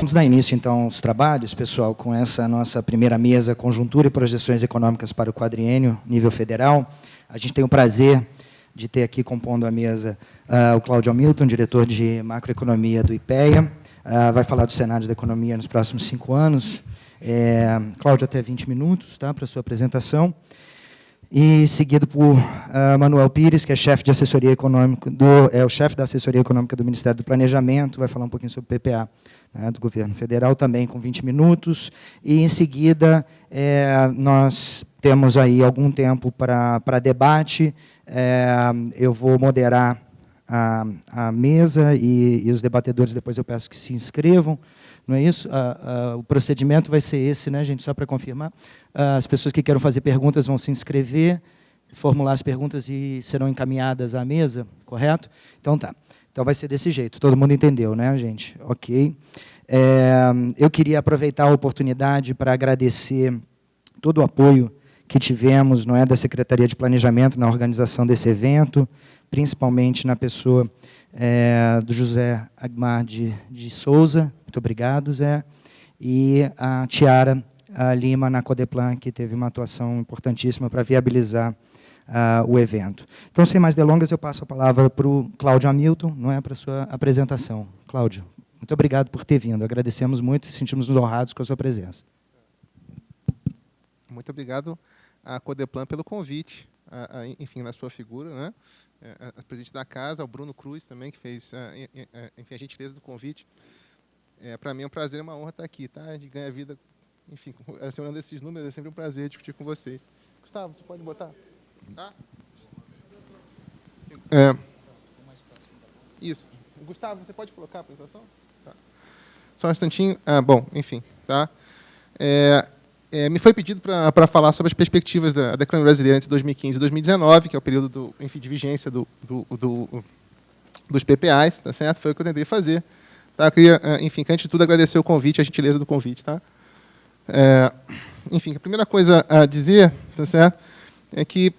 Vamos dar início, então, aos trabalhos, pessoal, com essa nossa primeira mesa, Conjuntura e Projeções Econômicas para o Quadriênio, nível federal. A gente tem o prazer de ter aqui, compondo a mesa, o Cláudio Hamilton, diretor de Macroeconomia do IPEA. Vai falar do cenário da economia nos próximos 5 anos. Cláudio, até 20 minutos, tá, para a sua apresentação. E seguido por Manuel Pires, que é chefe de assessoria econômica, o chefe da assessoria econômica do Ministério do Planejamento, vai falar um pouquinho sobre o PPA, né, do governo federal, também com 20 minutos. E, em seguida, nós temos aí algum tempo para debate. Eu vou moderar a mesa e os debatedores, depois eu peço que se inscrevam. Não é isso? O procedimento vai ser esse, né, gente? Só para confirmar. As pessoas que queiram fazer perguntas vão se inscrever, formular as perguntas e serão encaminhadas à mesa, correto? Então, tá. Então, vai ser desse jeito. Todo mundo entendeu, né, gente? Ok. Eu queria aproveitar a oportunidade para agradecer todo o apoio que tivemos, não é, da Secretaria de Planejamento na organização desse evento, principalmente na pessoa do José Agmar de Souza. Muito obrigado, Zé. E a Tiara Lima, na Codeplan, que teve uma atuação importantíssima para viabilizar o evento. Então, sem mais delongas, eu passo a palavra para o Cláudio Hamilton, não é, para a sua apresentação. Cláudio, muito obrigado por ter vindo. Agradecemos muito e sentimos-nos honrados com a sua presença. Muito obrigado à Codeplan pelo convite, enfim, na sua figura, né? A presidente da casa, ao Bruno Cruz também, que fez enfim, a gentileza do convite. Para mim é um prazer e uma honra estar aqui, tá? De ganhar vida, enfim, olhando esses números, é sempre um prazer discutir com vocês. Gustavo, você pode botar? Tá? Isso. Gustavo, você pode colocar a apresentação? Tá. Só um instantinho. Bom, enfim, tá? Me foi pedido para falar sobre as perspectivas da economia brasileira entre 2015 e 2019, que é o período enfim, de vigência dos PPAs, tá certo? Foi o que eu tentei fazer. Tá? Eu queria, enfim, antes de tudo, agradecer o convite, a gentileza do convite. Tá? Enfim, a primeira coisa a dizer, tá certo? É que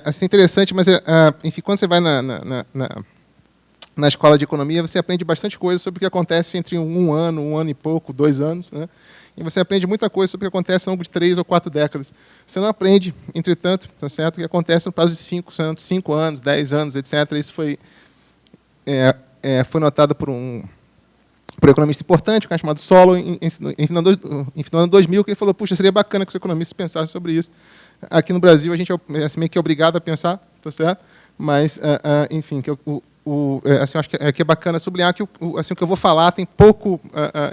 assim, interessante, mas enfim, quando você vai na escola de economia, você aprende bastante coisa sobre o que acontece entre um ano e pouco, 2 anos, né? E você aprende muita coisa sobre o que acontece ao longo de 3 ou 4 décadas. Você não aprende, entretanto, tá certo, o que acontece no prazo de 5 anos, 10 anos, etc. Isso foi notado por um economista importante, um cara chamado Solow, no ano 2000, que ele falou, puxa, seria bacana que os economistas pensassem sobre isso. Aqui no Brasil, a gente é assim, meio que obrigado a pensar, tá certo? Mas, enfim, assim, acho que é bacana sublinhar que assim, o que eu vou falar tem pouco,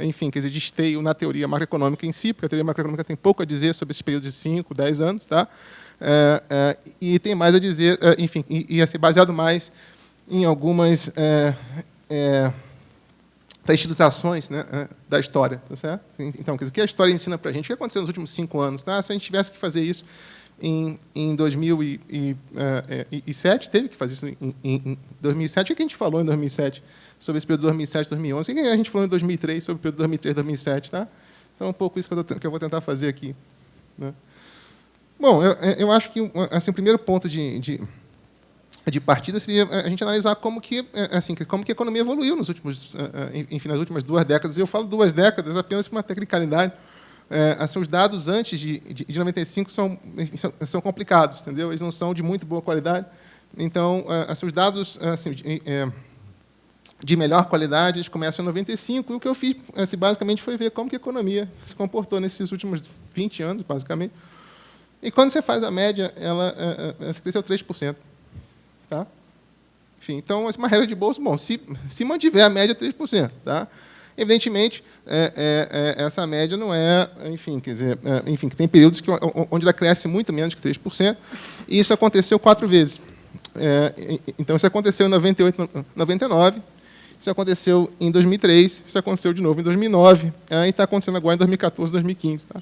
enfim, quer dizer, de esteio na teoria macroeconômica em si, porque a teoria macroeconômica tem pouco a dizer sobre esse período de 5, 10 anos, tá? E tem mais a dizer, enfim, e a ser baseado mais em algumas textualizações, né, da história, tá certo? Então, o que a história ensina para a gente? O que aconteceu nos últimos 5 anos? Tá? Se a gente tivesse que fazer isso em 2007, teve que fazer isso em 2007. O que a gente falou em 2007 sobre esse período de 2007, 2011? O que a gente falou em 2003 sobre o período de 2003, 2007? Tá? Então, é um pouco isso que eu vou tentar fazer aqui. Né? Bom, eu acho que assim, o primeiro ponto de partida seria a gente analisar como que a economia evoluiu nas últimas 2 décadas. E eu falo 2 décadas apenas por uma tecnicalidade. Assim, os dados antes de 95 são complicados, entendeu? Eles não são de muito boa qualidade. Então, assim, os dados assim, de melhor qualidade eles começam em 95. E o que eu fiz, assim, basicamente, foi ver como que a economia se comportou nesses últimos 20 anos, basicamente. E quando você faz a média, ela cresceu 3%. Tá? Enfim, então, uma regra de bolso, bom, se mantiver a média 3%, tá? Evidentemente, essa média não é, enfim, quer dizer, enfim, que tem períodos onde ela cresce muito menos que 3%, e isso aconteceu 4 vezes. Então, isso aconteceu em 98, 99, isso aconteceu em 2003, isso aconteceu de novo em 2009, e está acontecendo agora em 2014, 2015. Tá?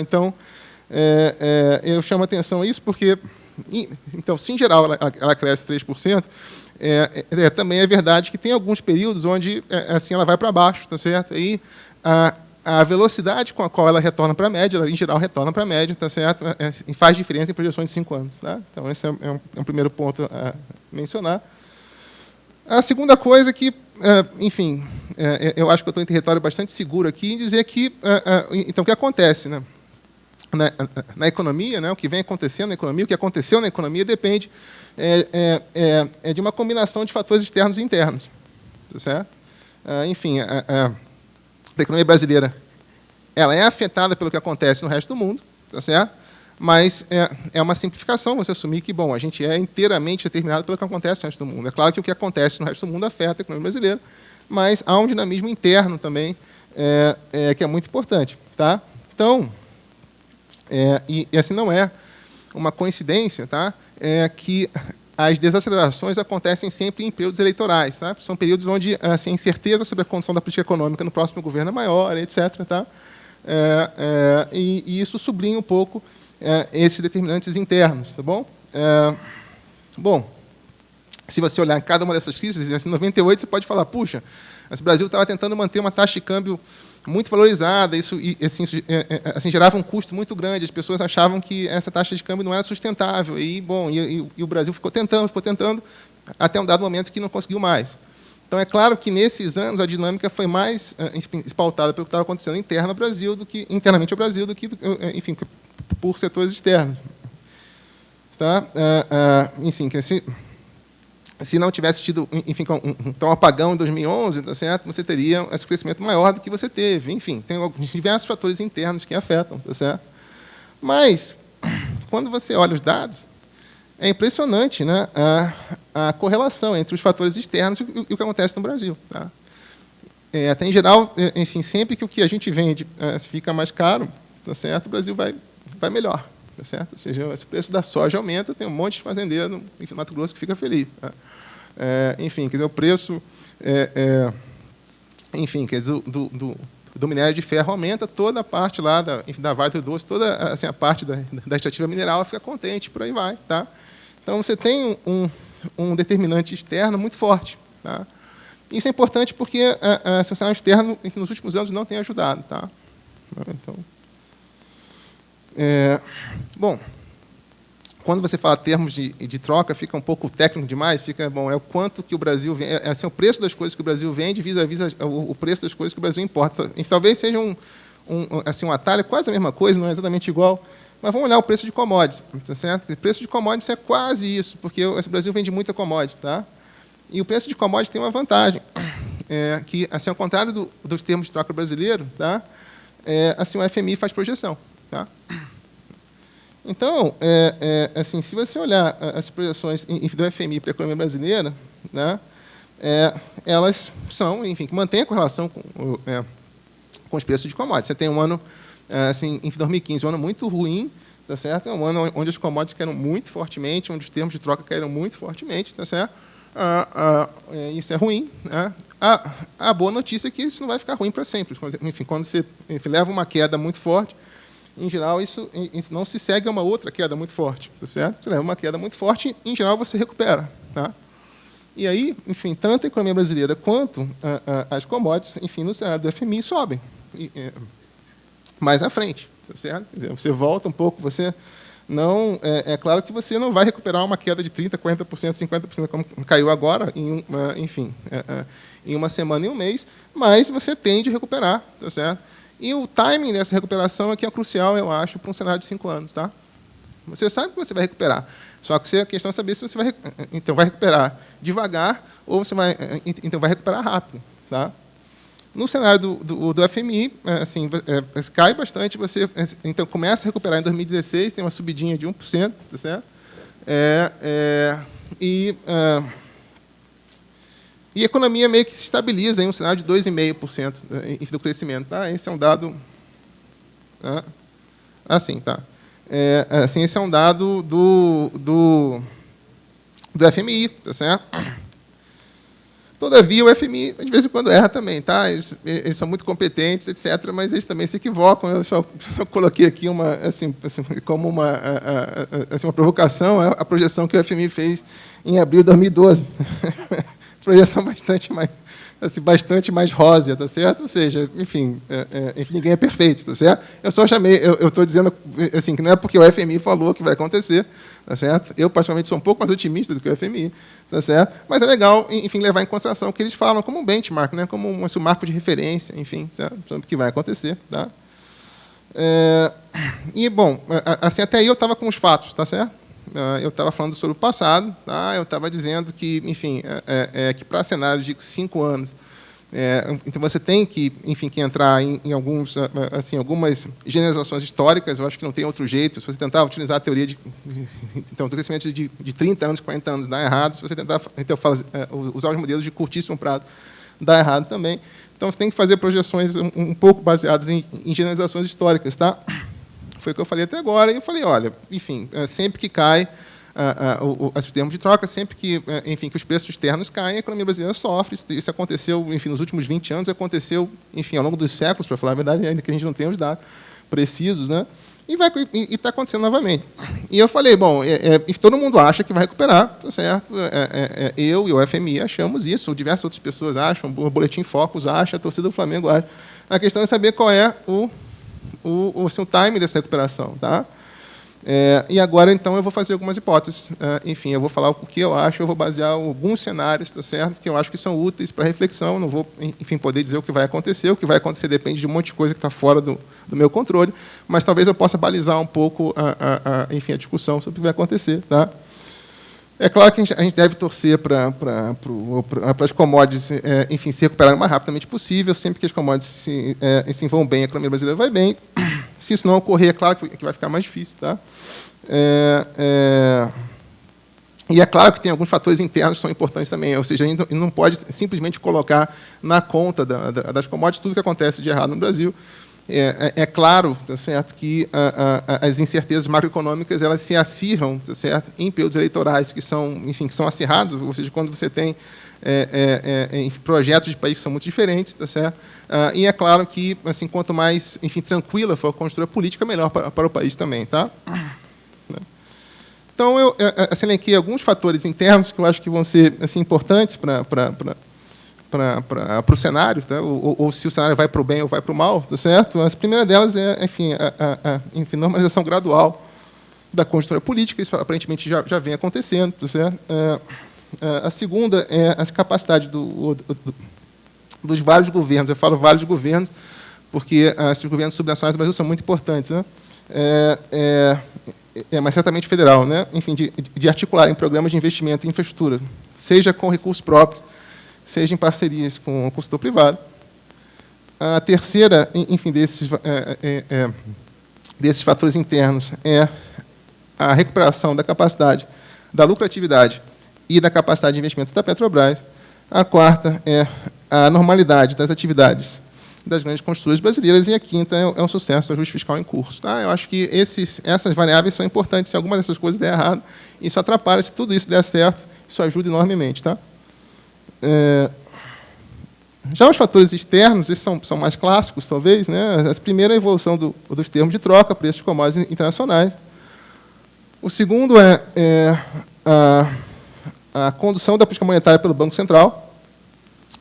Então, eu chamo a atenção a isso porque, então, se em geral ela cresce 3%, também é verdade que tem alguns períodos onde assim, ela vai para baixo, tá certo? E a velocidade com a qual ela retorna para a média, ela, em geral, retorna para a média, tá certo? Faz diferença em projeções de 5 anos. Tá? Então, esse é um primeiro ponto a mencionar. A segunda coisa é que, enfim, eu acho que eu estou em território bastante seguro aqui em dizer que, então, o que acontece, né? Na economia, né, o que vem acontecendo na economia, o que aconteceu na economia depende de uma combinação de fatores externos e internos. Tá certo? Enfim, a economia brasileira ela é afetada pelo que acontece no resto do mundo, tá certo? Mas é uma simplificação você assumir que, bom, a gente é inteiramente determinado pelo que acontece no resto do mundo. É claro que o que acontece no resto do mundo afeta a economia brasileira, mas há um dinamismo interno também que é muito importante. Tá? Então, e assim não é uma coincidência, tá? Que as desacelerações acontecem sempre em períodos eleitorais. Tá? São períodos onde assim, a incerteza sobre a condição da política econômica no próximo governo é maior, etc. Tá? E isso sublinha um pouco esses determinantes internos. Tá bom? Bom, se você olhar em cada uma dessas crises, em 98 você pode falar, puxa, o Brasil estava tentando manter uma taxa de câmbio muito valorizada, isso assim, gerava um custo muito grande, as pessoas achavam que essa taxa de câmbio não era sustentável, e, bom, e o Brasil ficou tentando, até um dado momento que não conseguiu mais. Então, é claro que, nesses anos, a dinâmica foi mais espautada pelo que estava acontecendo internamente ao Brasil, do que, enfim, por setores externos. Tá? Enfim, se não tivesse tido, enfim, um apagão em 2011, tá certo? Você teria esse crescimento maior do que você teve. Enfim, tem diversos fatores internos que afetam, tá certo? Mas, quando você olha os dados, é impressionante, né, a correlação entre os fatores externos e o que acontece no Brasil. Tá? Até em geral, enfim, sempre que o que a gente vende fica mais caro, tá certo? O Brasil vai melhor. Tá certo? Ou seja, se o preço da soja aumenta, tem um monte de fazendeiro no Mato Grosso que fica feliz. Tá? Enfim, quer dizer, o preço enfim, quer dizer, do minério de ferro aumenta, toda a parte lá da Vale do Doce, toda assim, a parte da extrativa mineral fica contente, por aí vai. Tá? Então, você tem um determinante externo muito forte. Tá? Isso é importante porque o cenário externo, nos últimos anos, não tem ajudado. Tá? Então, bom, quando você fala termos de troca, fica um pouco técnico demais, fica, bom, é o quanto que o Brasil vende, assim, o preço das coisas que o Brasil vende vis-à-vis o preço das coisas que o Brasil importa. E talvez seja um atalho, quase a mesma coisa, não é exatamente igual, mas vamos olhar o preço de commodity, tá certo? O preço de commodity é quase isso, porque o Brasil vende muita commodity, tá? E o preço de commodity tem uma vantagem, que, assim, ao contrário dos termos de troca brasileiro, tá? Assim, o FMI faz projeção, tá? Então, assim, se você olhar as projeções do FMI para a economia brasileira, né, elas são, enfim, que mantêm a correlação com os preços de commodities. Você tem um ano, assim, em 2015, um ano muito ruim, tá certo? É um ano onde as commodities caíram muito fortemente, onde os termos de troca caíram muito fortemente, tá certo? Isso é ruim. Né? A boa notícia é que isso não vai ficar ruim para sempre. Enfim, quando você leva uma queda muito forte, em geral, isso não se segue a uma outra queda muito forte, tá certo? Você leva uma queda muito forte, em geral, você recupera. Tá? E aí, enfim, tanto a economia brasileira quanto as commodities, enfim, no cenário do FMI, sobem mais à frente. Tá certo? Quer dizer, você volta um pouco, você não... É claro que você não vai recuperar uma queda de 30%, 40%, 50%, como caiu agora, enfim, em uma semana e um mês, mas você tende a recuperar, tá certo? E o timing dessa recuperação é que é crucial, eu acho, para um cenário de 5 anos. Tá? Você sabe que você vai recuperar, só que a questão é saber se você vai recuperar devagar ou você vai recuperar rápido. Tá? No cenário do FMI, assim, cai bastante, você então começa a recuperar em 2016, tem uma subidinha de 1%, tá certo? E a economia meio que se estabiliza em um cenário de 2,5% do crescimento. Tá? Esse é um dado... assim, tá. Assim, esse é um dado do FMI, tá certo? Todavia, o FMI, de vez em quando, erra também. Tá? Eles são muito competentes, etc., mas eles também se equivocam. Eu só coloquei aqui como uma provocação a projeção que o FMI fez em abril de 2012. Projeção bastante mais rósea, tá certo? Ou seja, enfim, ninguém é perfeito, tá certo? Eu só chamei, eu estou dizendo assim, que não é porque o FMI falou que vai acontecer, tá certo? Eu, particularmente, sou um pouco mais otimista do que o FMI, tá certo? Mas é legal, enfim, levar em consideração o que eles falam como um benchmark, né? Como um marco de referência, enfim, certo? Sobre o que vai acontecer, tá? E, bom, assim, até aí eu estava com os fatos, tá certo? Eu estava falando sobre o passado, tá? Eu estava dizendo que, enfim, que para cenários de 5 anos, então você tem que, enfim, que entrar em algumas generalizações históricas. Eu acho que não tem outro jeito. Se você tentar utilizar a teoria então, o crescimento de 30 anos, 40 anos dá errado. Se você tentar usar os modelos de curtíssimo prazo, dá errado também. Então, você tem que fazer projeções um pouco baseadas em generalizações históricas, tá? Foi o que eu falei até agora. E eu falei, olha, enfim, sempre que cai os termos de troca, sempre que, enfim, que os preços externos caem, a economia brasileira sofre. Isso aconteceu, enfim, nos últimos 20 anos, aconteceu, enfim, ao longo dos séculos, para falar a verdade, ainda que a gente não tenha os dados precisos, né? E está acontecendo novamente. E eu falei, bom, todo mundo acha que vai recuperar, tá certo? Eu e o FMI achamos isso, diversas outras pessoas acham, o Boletim Focus acha, a torcida do Flamengo acha. A questão é saber qual é o time dessa recuperação, tá? E agora, então, eu vou fazer algumas hipóteses. Enfim, eu vou falar o que eu acho, eu vou basear alguns cenários, tá certo? Que eu acho que são úteis para reflexão. Não vou, enfim, poder dizer o que vai acontecer. O que vai acontecer depende de um monte de coisa que está fora do meu controle, mas talvez eu possa balizar um pouco enfim, a discussão sobre o que vai acontecer, tá? É claro que a gente deve torcer para as commodities, enfim, se recuperarem o mais rapidamente possível. Sempre que as commodities se vão bem, a economia brasileira vai bem. Se isso não ocorrer, é claro que vai ficar mais difícil, tá? E é claro que tem alguns fatores internos que são importantes também. Ou seja, a gente não pode simplesmente colocar na conta das commodities tudo que acontece de errado no Brasil. É claro, tá certo, que as incertezas macroeconômicas elas se acirram, tá certo, em períodos eleitorais que são, enfim, que são acirrados, ou seja, quando você tem projetos de país que são muito diferentes, tá certo? E é claro que, assim, quanto mais, enfim, tranquila for a conjuntura política, melhor para o país também, tá? Então eu elenquei alguns fatores internos que eu acho que vão ser, assim, importantes para o cenário, tá? Ou se o cenário vai para o bem ou vai para o mal, tá certo? A primeira delas é, enfim, enfim, normalização gradual da conjuntura política. Isso aparentemente já vem acontecendo, tá certo? A segunda é a capacidade dos vários governos. Eu falo vários governos porque esses governos subnacionais do Brasil são muito importantes, né? Mas certamente federal, né? Enfim, de articular em programas de investimento em infraestrutura, seja com recursos próprios, seja em parcerias com o consultor privado. A terceira, enfim, desses fatores internos é a recuperação da capacidade da lucratividade e da capacidade de investimento da Petrobras. A quarta é a normalidade das atividades das grandes construtoras brasileiras. E a quinta é um sucesso do ajuste fiscal em curso. Tá? Eu acho que essas variáveis são importantes. Se alguma dessas coisas der errado, isso atrapalha. Se tudo isso der certo, isso ajuda enormemente. Tá? Já os fatores externos, esses são mais clássicos, talvez, né? A primeira é a evolução dos termos de troca, preços de commodities internacionais. O segundo é a condução da política monetária pelo Banco Central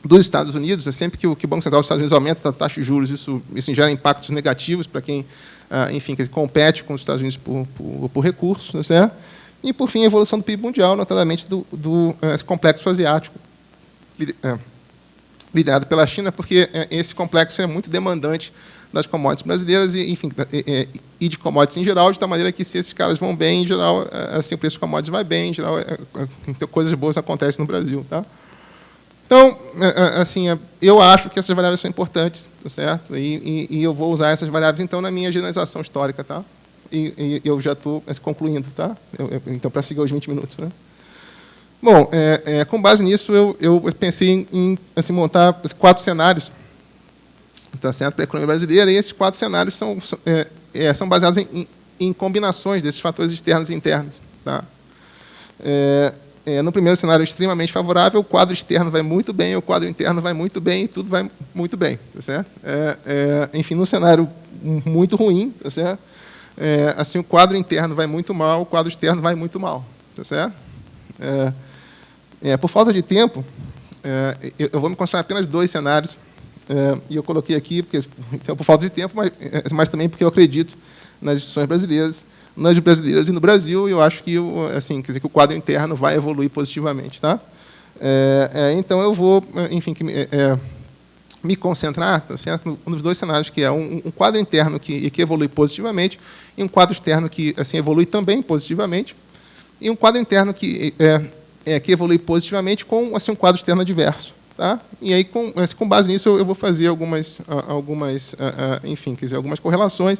dos Estados Unidos. É sempre que o Banco Central dos Estados Unidos aumenta a taxa de juros, isso gera impactos negativos para quem, enfim, que compete com os Estados Unidos por recursos, né, certo? E, por fim, a evolução do PIB mundial, notadamente do complexo asiático, liderado pela China, porque esse complexo é muito demandante das commodities brasileiras e, enfim, e de commodities em geral, de tal maneira que, se esses caras vão bem, em geral, assim, o preço de commodities vai bem, em geral, coisas boas acontecem no Brasil. Tá? Então, assim, eu acho que essas variáveis são importantes, tá certo? E eu vou usar essas variáveis, então, na minha generalização histórica. Tá? E eu já estou concluindo, tá? Então, para seguir os 20 minutos. Né? Bom, com base nisso, eu pensei em assim, montar 4 cenários, tá certo, para a economia brasileira, e esses 4 cenários são baseados em combinações desses fatores externos e internos. Tá? No primeiro cenário extremamente favorável, o quadro externo vai muito bem, o quadro interno vai muito bem, e tudo vai muito bem. Tá certo? Enfim, no cenário muito ruim, tá certo? Assim, o quadro interno vai muito mal, o quadro externo vai muito mal. Tá certo? Por falta de tempo, eu vou me concentrar apenas 2 cenários, e eu coloquei aqui, então, por falta de tempo, mas também porque eu acredito nas instituições brasileiras. nas brasileiras e no Brasil, e eu acho que, assim, quer dizer, que o quadro interno vai evoluir positivamente. Tá? Então, eu vou, enfim, me concentrar, tá certo, nos dois cenários, que é um quadro interno que evolui positivamente e um quadro externo que assim, evolui também positivamente, e um quadro interno que evolui positivamente com assim, um quadro externo adverso. Tá? E aí, com base nisso, eu vou fazer algumas enfim, quer dizer, algumas correlações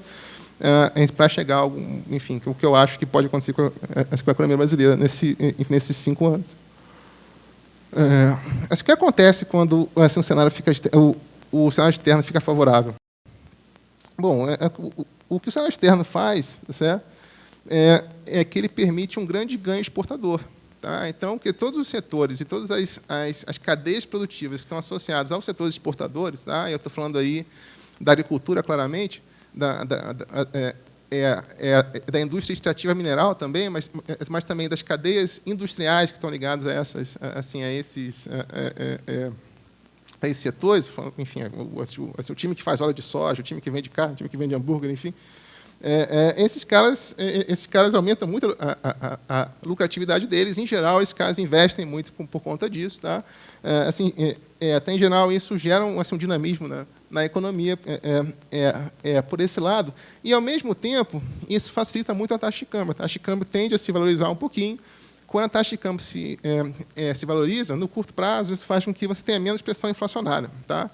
para chegar a enfim, o que eu acho que pode acontecer com a economia brasileira nesses 5 anos. O que acontece quando assim, o cenário externo fica favorável? Bom, o que o cenário externo faz, certo? É que ele permite um grande ganho exportador. Tá? Então, que todos os setores e todas as cadeias produtivas que estão associadas aos setores exportadores, tá? Eu estou falando aí da agricultura, claramente, da indústria extrativa mineral também, mas também das cadeias industriais que estão ligadas a esses setores, enfim, o time que faz óleo de soja, o time que vende carne, o time que vende hambúrguer, enfim. Esses caras aumentam muito a lucratividade deles. Em geral, esses caras investem muito por conta disso. Tá? Até em geral, isso gera um dinamismo na economia por esse lado. E, ao mesmo tempo, isso facilita muito a taxa de câmbio. A taxa de câmbio tende a se valorizar um pouquinho. Quando a taxa de câmbio se valoriza, no curto prazo, isso faz com que você tenha menos pressão inflacionária. Tá?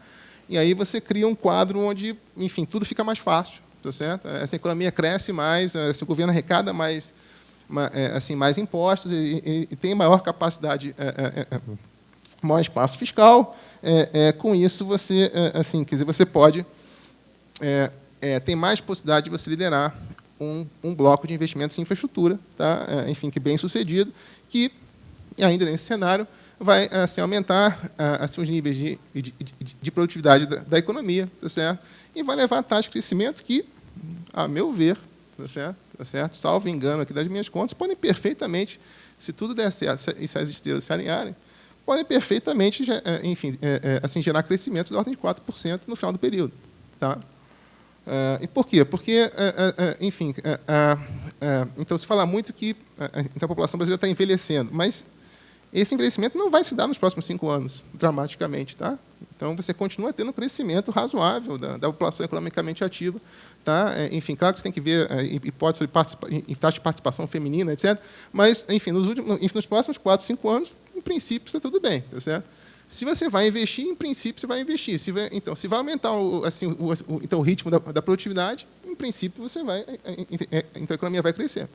E aí você cria um quadro onde, enfim, tudo fica mais fácil. Tá certo? Essa economia cresce mais, o governo arrecada mais impostos e tem maior capacidade, maior espaço fiscal. Com isso, você, quer dizer, você pode tem mais possibilidade de você liderar um bloco de investimentos em infraestrutura, tá? Enfim, que bem sucedido, que ainda nesse cenário vai aumentar os níveis de produtividade da economia, tá certo? E vai levar a taxa de crescimento que, a meu ver, tá certo? Salvo engano aqui das minhas contas, podem perfeitamente, se tudo der certo e se as estrelas se alinharem, podem perfeitamente, enfim, gerar crescimento da ordem de 4% no final do período. Tá? E por quê? Porque, enfim, então se fala muito que a população brasileira está envelhecendo, mas esse envelhecimento não vai se dar nos próximos 5 anos, dramaticamente. Tá? Então, você continua tendo um crescimento razoável da população economicamente ativa. Tá? Enfim, claro que você tem que ver hipótese de taxa de participação feminina, etc. Mas, enfim, nos próximos 4, 5 anos, em princípio, está tudo bem. Tá certo? Se você vai investir, em princípio, você vai investir. Então, se vai aumentar o ritmo da produtividade, em princípio, então a economia vai crescer.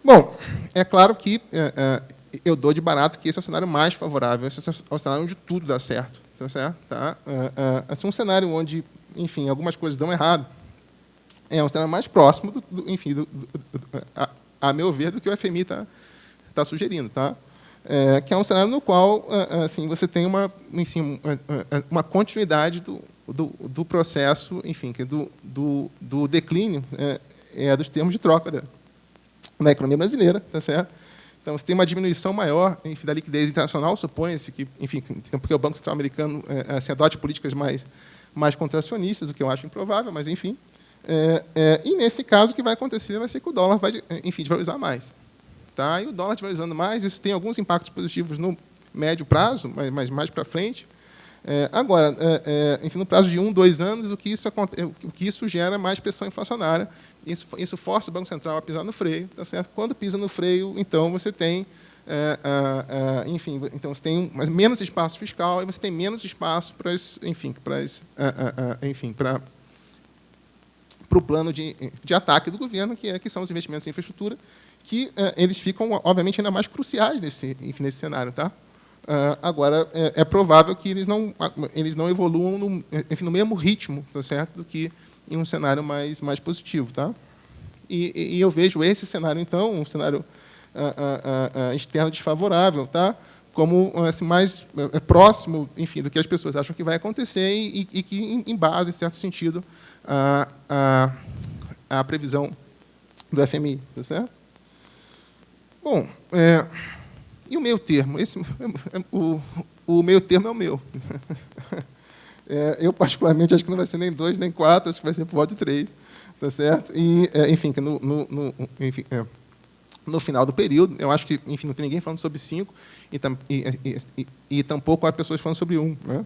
Bom, é claro que eu dou de barato que esse é o cenário mais favorável, esse é o cenário onde tudo dá certo. Tá certo? Tá? Um cenário onde, enfim, algumas coisas dão errado, é um cenário mais próximo, a meu ver, do que o FMI está sugerindo. Tá? Que é um cenário no qual você tem uma continuidade do processo, enfim, do declínio dos termos de troca da economia brasileira. Tá certo? Então, você tem uma diminuição maior, enfim, da liquidez internacional, supõe-se que, enfim, porque o Banco Central americano adote políticas mais contracionistas, o que eu acho improvável, mas, enfim. E, nesse caso, o que vai acontecer vai ser que o dólar vai, enfim, desvalorizar mais. Tá? E o dólar desvalorizando mais, isso tem alguns impactos positivos no médio prazo, mas mais para frente. Agora, enfim, no prazo de 1, 2 anos, o que isso gera mais pressão inflacionária. Isso força o Banco Central a pisar no freio. Tá certo? Quando pisa no freio, então você tem, enfim, então você tem menos espaço fiscal e você tem menos espaço para o plano de ataque do governo, que são os investimentos em infraestrutura, que eles ficam, obviamente, ainda mais cruciais nesse cenário. Tá? Agora, é provável que eles não evoluam no mesmo ritmo, tá certo? Do que em um cenário mais positivo. Tá? E eu vejo esse cenário, então, um cenário externo desfavorável, tá? Como mais próximo, enfim, do que as pessoas acham que vai acontecer e que, em base, em certo sentido, a previsão do FMI. Tá certo? Bom, e o meio termo? O meio termo é o meu. Eu, particularmente, acho que não vai ser nem 2, nem 4, acho que vai ser por volta de 3. tá certo? E, enfim, no final do período, eu acho que, enfim, não tem ninguém falando sobre 5 e tampouco há pessoas falando sobre 1, né?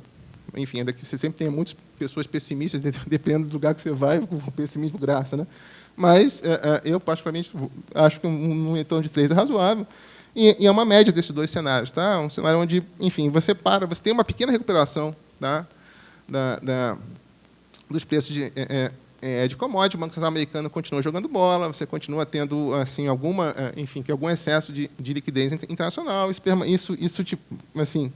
Enfim, ainda que você sempre tenha muitas pessoas pessimistas, dependendo do lugar que você vai, o pessimismo graça, né? Mas eu, particularmente, acho que um em torno de 3 é razoável. E é uma média desses 2 cenários, tá? Um cenário onde, enfim, você tem uma pequena recuperação, tá? Dos preços de commodity. O Banco Central americano continua jogando bola, você continua tendo assim algum excesso de liquidez internacional. Isso tipo, assim,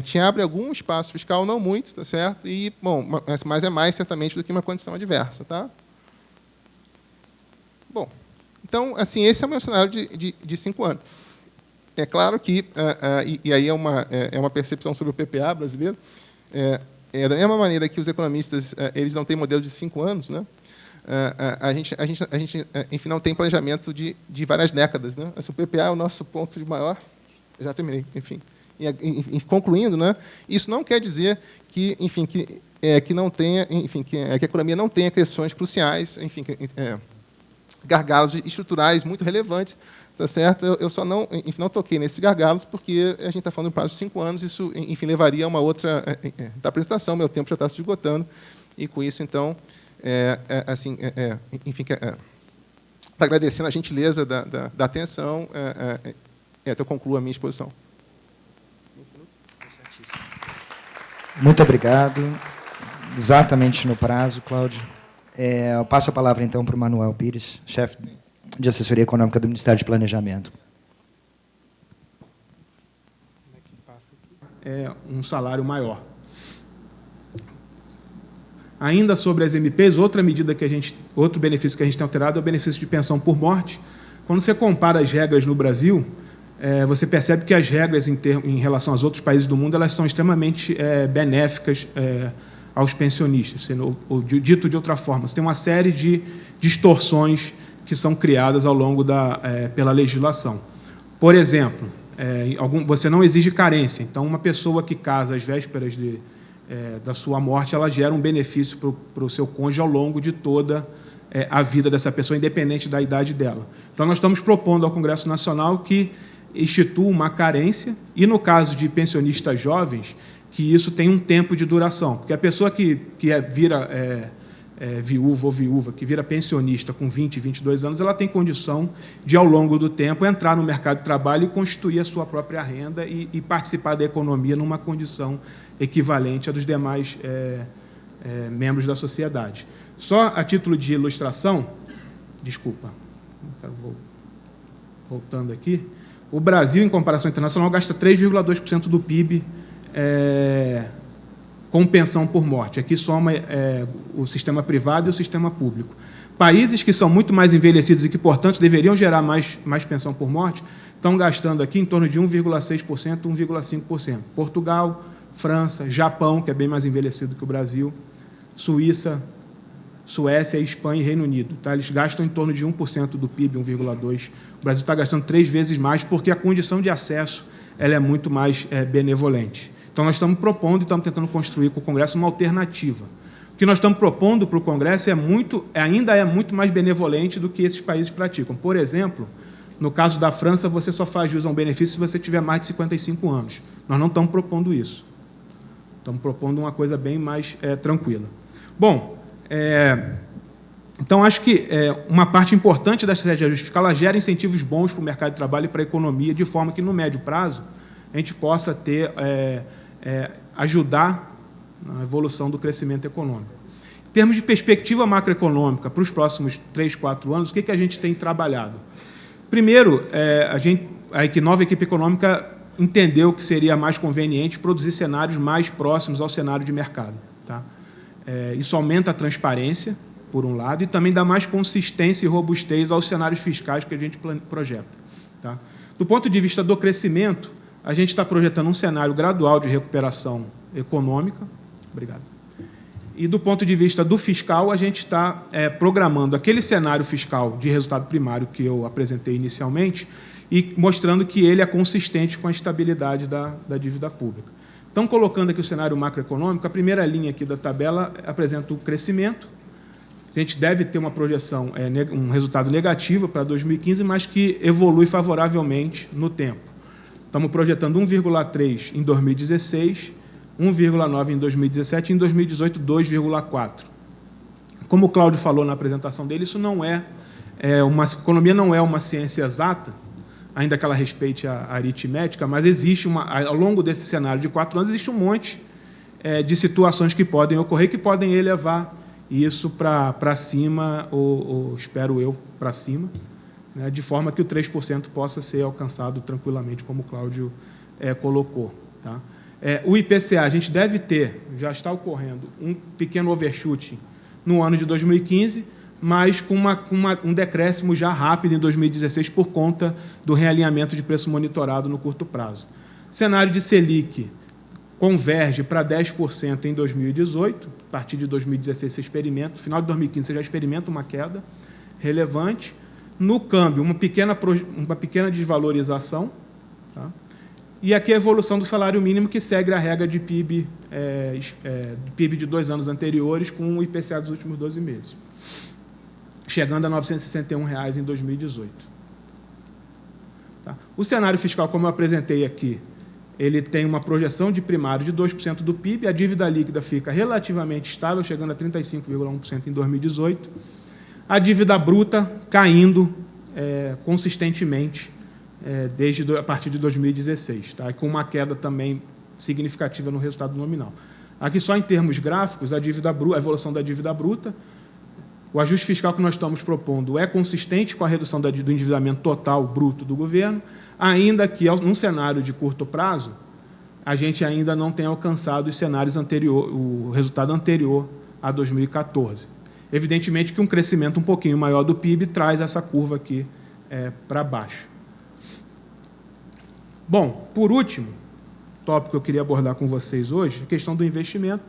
te abre algum espaço fiscal, não muito, tá certo? E bom, mas é mais certamente do que uma condição adversa, tá? Bom, então assim, esse é o meu cenário de 5 anos. É claro que e aí é uma percepção sobre o PPA brasileiro. Da mesma maneira que os economistas eles não têm modelo de 5 anos, né? A gente enfim, não tem planejamento de várias décadas, né? Assim, o PPA é o nosso ponto de maior. Já terminei, enfim. E concluindo, né? Isso não quer dizer que, enfim, que não tenha, enfim, que a economia não tenha questões cruciais, enfim, gargalos estruturais muito relevantes. Tá certo? Eu só não toquei nesses gargalos porque a gente está falando de um prazo de 5 anos. Isso, enfim, levaria a uma outra da apresentação. Meu tempo já está se esgotando e com isso, então, enfim, agradecendo a gentileza da atenção, eu concluo a minha exposição. Muito obrigado. Exatamente no prazo, Cláudio. Eu passo a palavra então para o Manuel Pires, chefe de Assessoria Econômica do Ministério de Planejamento. É um salário maior. Ainda sobre as MPs, outro benefício que a gente tem alterado é o benefício de pensão por morte. Quando você compara as regras no Brasil, você percebe que as regras em relação aos outros países do mundo elas são extremamente benéficas aos pensionistas. Ou dito de outra forma, você tem uma série de distorções que são criadas ao longo pela legislação. Por exemplo, você não exige carência. Então, uma pessoa que casa às vésperas da sua morte, ela gera um benefício para o seu cônjuge ao longo de toda a vida dessa pessoa, independente da idade dela. Então, nós estamos propondo ao Congresso Nacional que institua uma carência e, no caso de pensionistas jovens, que isso tem um tempo de duração. Porque a pessoa que vira viúvo ou viúva, que vira pensionista com 20, 22 anos, ela tem condição de, ao longo do tempo, entrar no mercado de trabalho e constituir a sua própria renda e participar da economia numa condição equivalente à dos demais membros da sociedade. Só a título de ilustração, desculpa, voltando aqui, o Brasil, em comparação internacional, gasta 3,2% do PIB com pensão por morte. Aqui soma o sistema privado e o sistema público. Países que são muito mais envelhecidos e que, portanto, deveriam gerar mais pensão por morte, estão gastando aqui em torno de 1,6%, 1,5%. Portugal, França, Japão, que é bem mais envelhecido que o Brasil, Suíça, Suécia, Espanha e Reino Unido. Tá? Eles gastam em torno de 1% do PIB, 1,2%. O Brasil está gastando 3 vezes mais porque a condição de acesso ela é muito mais benevolente. Então, nós estamos propondo e estamos tentando construir com o Congresso uma alternativa. O que nós estamos propondo para o Congresso ainda é muito mais benevolente do que esses países praticam. Por exemplo, no caso da França, você só faz jus a um benefício se você tiver mais de 55 anos. Nós não estamos propondo isso. Estamos propondo uma coisa bem mais tranquila. Bom, então, acho que uma parte importante da estratégia de ajuste fiscal ela gera incentivos bons para o mercado de trabalho e para a economia, de forma que, no médio prazo, a gente possa ajudar na evolução do crescimento econômico. Em termos de perspectiva macroeconômica para os próximos 3, 4 anos, o que a gente tem trabalhado? Primeiro, a nova equipe econômica entendeu que seria mais conveniente produzir cenários mais próximos ao cenário de mercado. Tá? Isso aumenta a transparência, por um lado, e também dá mais consistência e robustez aos cenários fiscais que a gente projeta. Tá? Do ponto de vista do crescimento, a gente está projetando um cenário gradual de recuperação econômica. Obrigado. E, do ponto de vista do fiscal, a gente está programando aquele cenário fiscal de resultado primário que eu apresentei inicialmente e mostrando que ele é consistente com a estabilidade da dívida pública. Então, colocando aqui o cenário macroeconômico, a primeira linha aqui da tabela apresenta o crescimento, a gente deve ter uma projeção, um resultado negativo para 2015, mas que evolui favoravelmente no tempo. Estamos projetando 1,3 em 2016, 1,9 em 2017 e em 2018, 2,4. Como o Cláudio falou na apresentação dele, isso não economia não é uma ciência exata, ainda que ela respeite a aritmética, mas existe ao longo desse cenário de 4 anos, existe um monte de situações que podem ocorrer, que podem elevar isso para cima, ou espero eu, para cima, né, de forma que o 3% possa ser alcançado tranquilamente, como o Cláudio colocou. Tá? O IPCA, a gente deve ter, já está ocorrendo, um pequeno overshooting no ano de 2015, mas com um decréscimo já rápido em 2016 por conta do realinhamento de preço monitorado no curto prazo. O cenário de Selic converge para 10% em 2018, a partir de 2016 você experimenta, no final de 2015 você já experimenta uma queda relevante. No câmbio, uma pequena desvalorização, tá? E aqui a evolução do salário mínimo, que segue a regra de PIB, PIB de 2 anos anteriores com o IPCA dos últimos 12 meses, chegando a R$ 961 em 2018. Tá? O cenário fiscal, como eu apresentei aqui, ele tem uma projeção de primário de 2% do PIB, a dívida líquida fica relativamente estável, chegando a 35,1% em 2018, a dívida bruta caindo consistentemente a partir de 2016, tá? Com uma queda também significativa no resultado nominal. Aqui, só em termos gráficos, a evolução da dívida bruta, o ajuste fiscal que nós estamos propondo é consistente com a redução do endividamento total bruto do governo, ainda que, num cenário de curto prazo, a gente ainda não tenha alcançado o resultado anterior a 2014. Evidentemente que um crescimento um pouquinho maior do PIB traz essa curva aqui para baixo. Bom, por último, tópico que eu queria abordar com vocês hoje, a questão do investimento.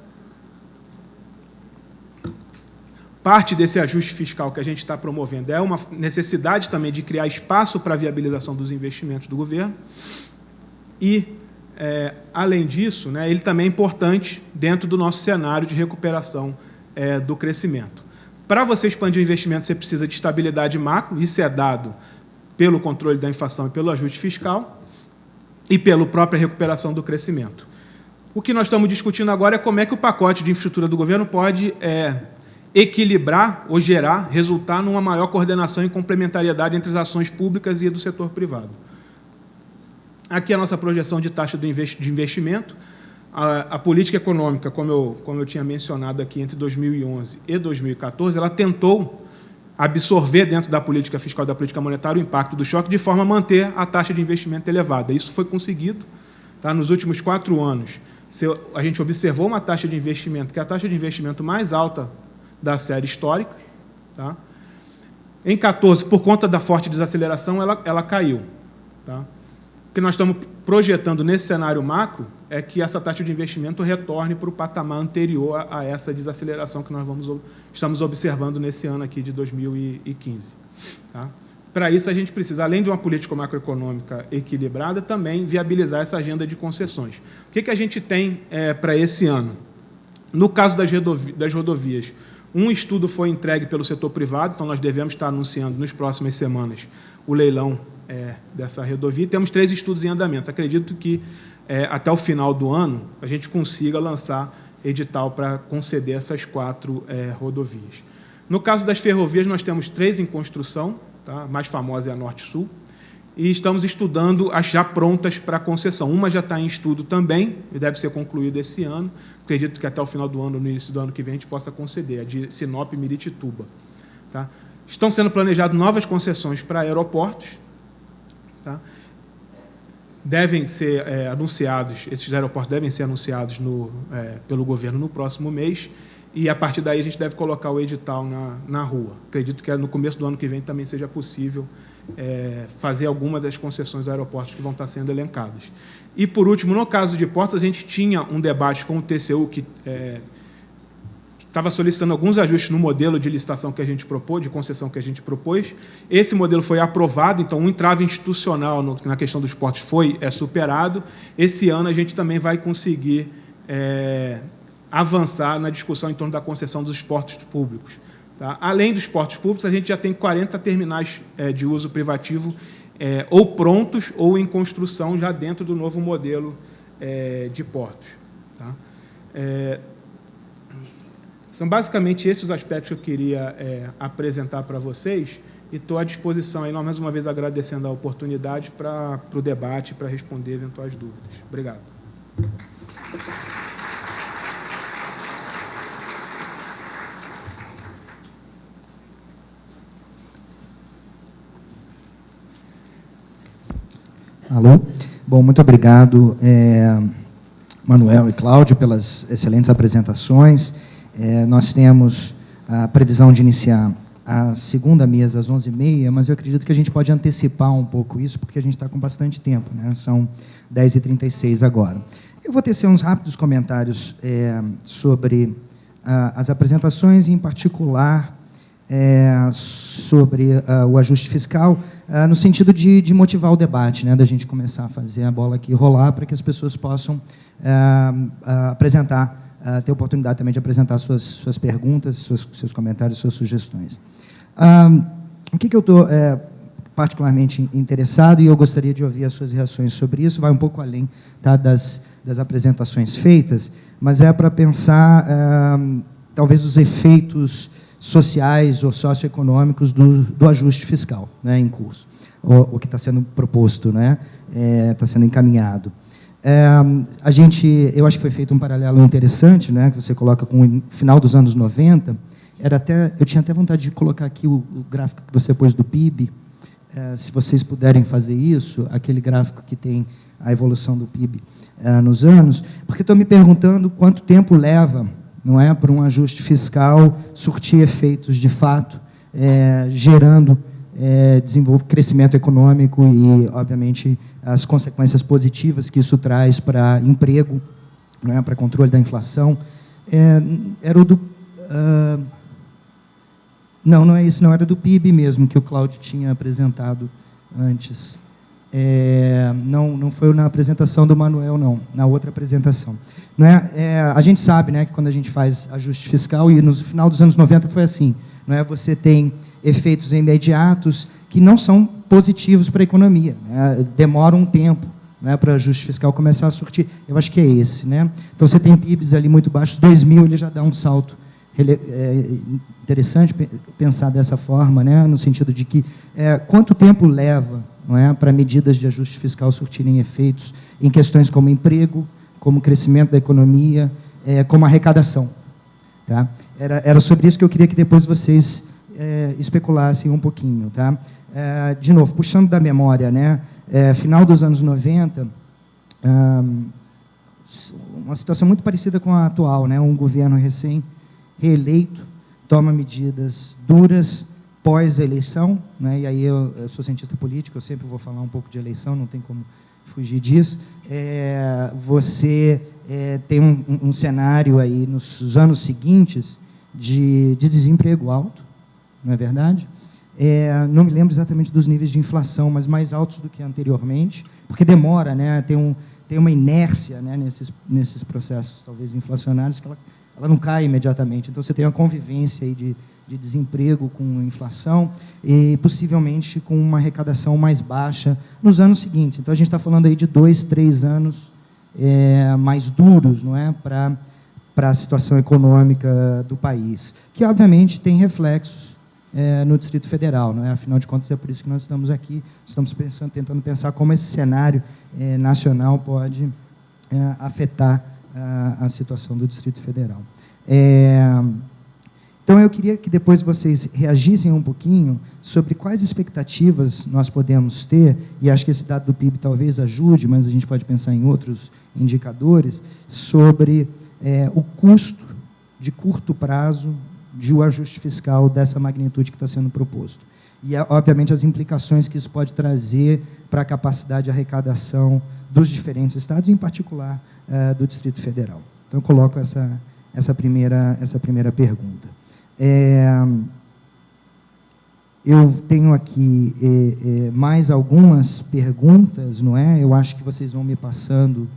Parte desse ajuste fiscal que a gente está promovendo é uma necessidade também de criar espaço para a viabilização dos investimentos do governo e, além disso, né, ele também é importante dentro do nosso cenário de recuperação do crescimento. Para você expandir o investimento, você precisa de estabilidade macro, isso é dado pelo controle da inflação e pelo ajuste fiscal e pela própria recuperação do crescimento. O que nós estamos discutindo agora é como é que o pacote de infraestrutura do governo pode equilibrar ou resultar numa maior coordenação e complementariedade entre as ações públicas e do setor privado. Aqui a nossa projeção de taxa de investimento. A política econômica, como eu tinha mencionado aqui, entre 2011 e 2014, ela tentou absorver dentro da política fiscal e da política monetária o impacto do choque de forma a manter a taxa de investimento elevada. Isso foi conseguido. Tá? Nos últimos 4 anos, a gente observou uma taxa de investimento, que é a taxa de investimento mais alta da série histórica. Tá? Em 2014, por conta da forte desaceleração, ela caiu. Tá? O que nós estamos projetando nesse cenário macro é que essa taxa de investimento retorne para o patamar anterior a essa desaceleração que nós estamos observando nesse ano aqui de 2015. Tá? Para isso, a gente precisa, além de uma política macroeconômica equilibrada, também viabilizar essa agenda de concessões. O que a gente tem para esse ano? No caso das rodovias, um estudo foi entregue pelo setor privado, então nós devemos estar anunciando nas próximas semanas o leilão dessa rodovia. Temos 3 estudos em andamento. Acredito que até o final do ano a gente consiga lançar edital para conceder essas 4 rodovias. No caso das ferrovias, nós temos 3 em construção, tá? A mais famosa é a Norte-Sul, e estamos estudando as já prontas para concessão. Uma já está em estudo também, e deve ser concluída esse ano. Acredito que até o final do ano, no início do ano que vem, a gente possa conceder, a de Sinop e Miritituba. Tá? Estão sendo planejadas novas concessões para aeroportos. Tá? Devem ser anunciados, esses aeroportos devem ser anunciados pelo governo no próximo mês, e a partir daí a gente deve colocar o edital na rua. Acredito que no começo do ano que vem também seja possível fazer alguma das concessões dos aeroportos que vão estar sendo elencadas. E, por último, no caso de portos, a gente tinha um debate com o TCU que estava solicitando alguns ajustes no modelo de licitação que a gente propôs, de concessão que a gente propôs. Esse modelo foi aprovado, então o entrave institucional na questão dos portos foi superado. Esse ano a gente também vai conseguir avançar na discussão em torno da concessão dos portos públicos. Tá? Além dos portos públicos, a gente já tem 40 terminais de uso privativo ou prontos ou em construção já dentro do novo modelo de portos. Tá? São basicamente esses os aspectos que eu queria apresentar para vocês e estou à disposição, aí, mais uma vez, agradecendo a oportunidade para o debate, para responder eventuais dúvidas. Obrigado. Alô? Bom, muito obrigado, Manuel e Cláudio, pelas excelentes apresentações. Nós temos a previsão de iniciar a segunda mesa às 11h30, mas eu acredito que a gente pode antecipar um pouco isso, porque a gente está com bastante tempo, né? São 10h36 agora. Eu vou tecer uns rápidos comentários sobre as apresentações, em particular sobre o ajuste fiscal, no sentido de motivar o debate, né? Da gente começar a fazer a bola aqui rolar, para que as pessoas possam ter oportunidade também de apresentar suas perguntas, seus comentários, suas sugestões. O que eu estou particularmente interessado, e eu gostaria de ouvir as suas reações sobre isso, vai um pouco além, tá, das apresentações feitas, mas para pensar, talvez, os efeitos sociais ou socioeconômicos do ajuste fiscal, né, em curso, o que está sendo proposto, né, está sendo encaminhado. Eu acho que foi feito um paralelo interessante, né, que você coloca com o final dos anos 90, eu tinha até vontade de colocar aqui o gráfico que você pôs do PIB, se vocês puderem fazer isso, aquele gráfico que tem a evolução do PIB nos anos, porque estou me perguntando quanto tempo leva, não é, para um ajuste fiscal surtir efeitos de fato, gerando crescimento econômico e, obviamente, as consequências positivas que isso traz para emprego, não é, para controle da inflação. Era o do... não é isso, não, era do PIB mesmo, que o Cláudio tinha apresentado antes. Não foi na apresentação do Manuel, não, na outra apresentação. Não a gente sabe, né, que quando a gente faz ajuste fiscal, e no final dos anos 90 foi assim, não é, você tem efeitos imediatos que não são positivos para a economia, né, demora um tempo, né, para o ajuste fiscal começar a surtir. Eu acho que é esse, né? Então, você tem PIBs ali muito baixos, 2000 ele já dá um salto. Interessante pensar dessa forma, né, no sentido de que quanto tempo leva, não é, para medidas de ajuste fiscal surtirem efeitos em questões como emprego, como crescimento da economia, como arrecadação. Tá? Era sobre isso que eu queria que depois vocês especulassem um pouquinho. Tá? De novo, puxando da memória, né, final dos anos 90, uma situação muito parecida com a atual, né, um governo recém-reeleito toma medidas duras pós-eleição, né, e aí eu sou cientista político, eu sempre vou falar um pouco de eleição, não tem como fugir disso. Você tem um cenário aí nos anos seguintes de desemprego alto, não é verdade? Não me lembro exatamente dos níveis de inflação, mas mais altos do que anteriormente, porque demora, né, tem uma inércia, né, nesses processos, talvez, inflacionários, que ela não cai imediatamente. Então, você tem uma convivência aí de desemprego com inflação e, possivelmente, com uma arrecadação mais baixa nos anos seguintes. Então, a gente está falando aí de 2, 3 anos mais duros, não é, para a situação econômica do país, que, obviamente, tem reflexos no Distrito Federal, não é? Afinal de contas, é por isso que nós estamos aqui, estamos tentando pensar como esse cenário nacional pode afetar a situação do Distrito Federal. Então, eu queria que depois vocês reagissem um pouquinho sobre quais expectativas nós podemos ter, e acho que esse dado do PIB talvez ajude, mas a gente pode pensar em outros indicadores, sobre o custo de curto prazo de um ajuste fiscal dessa magnitude que está sendo proposto. E, obviamente, as implicações que isso pode trazer para a capacidade de arrecadação dos diferentes estados, em particular do Distrito Federal. Então, eu coloco essa primeira pergunta. Eu tenho aqui mais algumas perguntas, não é? Eu acho que vocês vão me passando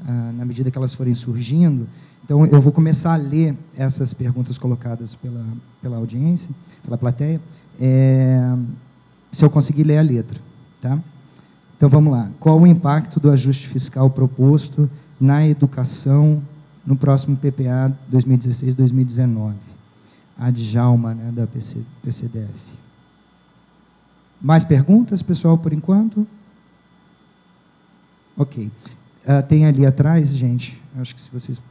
na medida que elas forem surgindo. Então, eu vou começar a ler essas perguntas colocadas pela audiência, pela plateia, se eu conseguir ler a letra. Tá? Então, vamos lá. Qual o impacto do ajuste fiscal proposto na educação no próximo PPA 2016-2019? A Djalma, né, da PCDF. Mais perguntas, pessoal, por enquanto? Ok. Tem ali atrás, gente, acho que se vocês...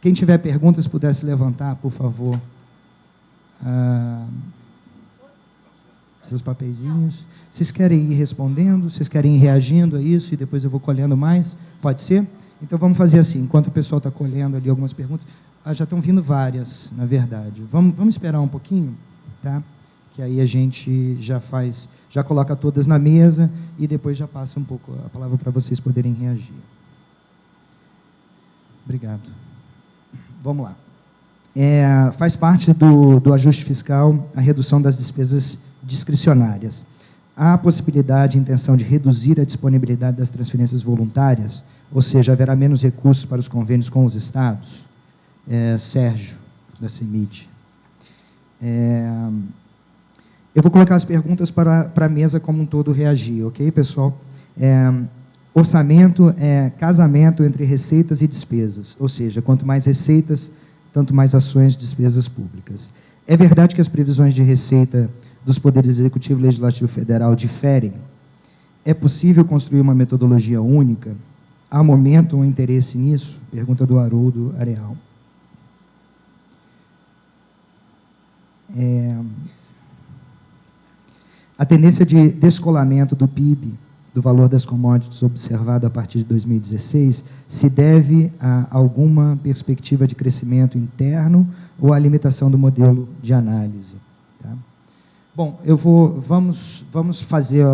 Quem tiver perguntas, pudesse levantar, por favor, seus papeizinhos. Vocês querem ir respondendo? Vocês querem ir reagindo a isso e depois eu vou colhendo mais? Pode ser? Então, vamos fazer assim, enquanto o pessoal está colhendo ali algumas perguntas, já estão vindo várias, na verdade. Vamos esperar um pouquinho, tá? Que aí a gente já coloca todas na mesa e depois já passa um pouco a palavra para vocês poderem reagir. Obrigado. Vamos lá. Faz parte do ajuste fiscal a redução das despesas discricionárias. Há a possibilidade e intenção de reduzir a disponibilidade das transferências voluntárias, ou seja, haverá menos recursos para os convênios com os estados? Sérgio, da CEMID. Eu vou colocar as perguntas para a mesa como um todo reagir, ok, pessoal? Orçamento é casamento entre receitas e despesas, ou seja, quanto mais receitas, tanto mais ações de despesas públicas. É verdade que as previsões de receita dos poderes executivo e legislativo federal diferem? É possível construir uma metodologia única? Há momento um interesse nisso? Pergunta do Haroldo Areal. A tendência de descolamento do PIB, do valor das commodities observado a partir de 2016, se deve a alguma perspectiva de crescimento interno ou à limitação do modelo de análise? Tá? Bom, vamos fazer,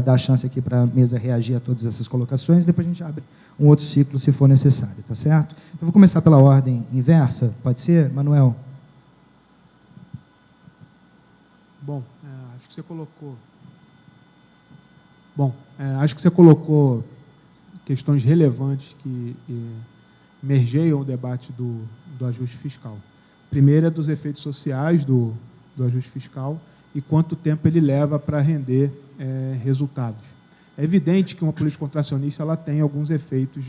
dar chance aqui para a mesa reagir a todas essas colocações, depois a gente abre um outro ciclo, se for necessário, tá certo? Então, vou começar pela ordem inversa, pode ser, Manuel? Bom, acho que você colocou questões relevantes que mergeiam o debate do ajuste fiscal. Primeiro é dos efeitos sociais do ajuste fiscal e quanto tempo ele leva para render resultados. É evidente que uma política contracionista ela tem alguns efeitos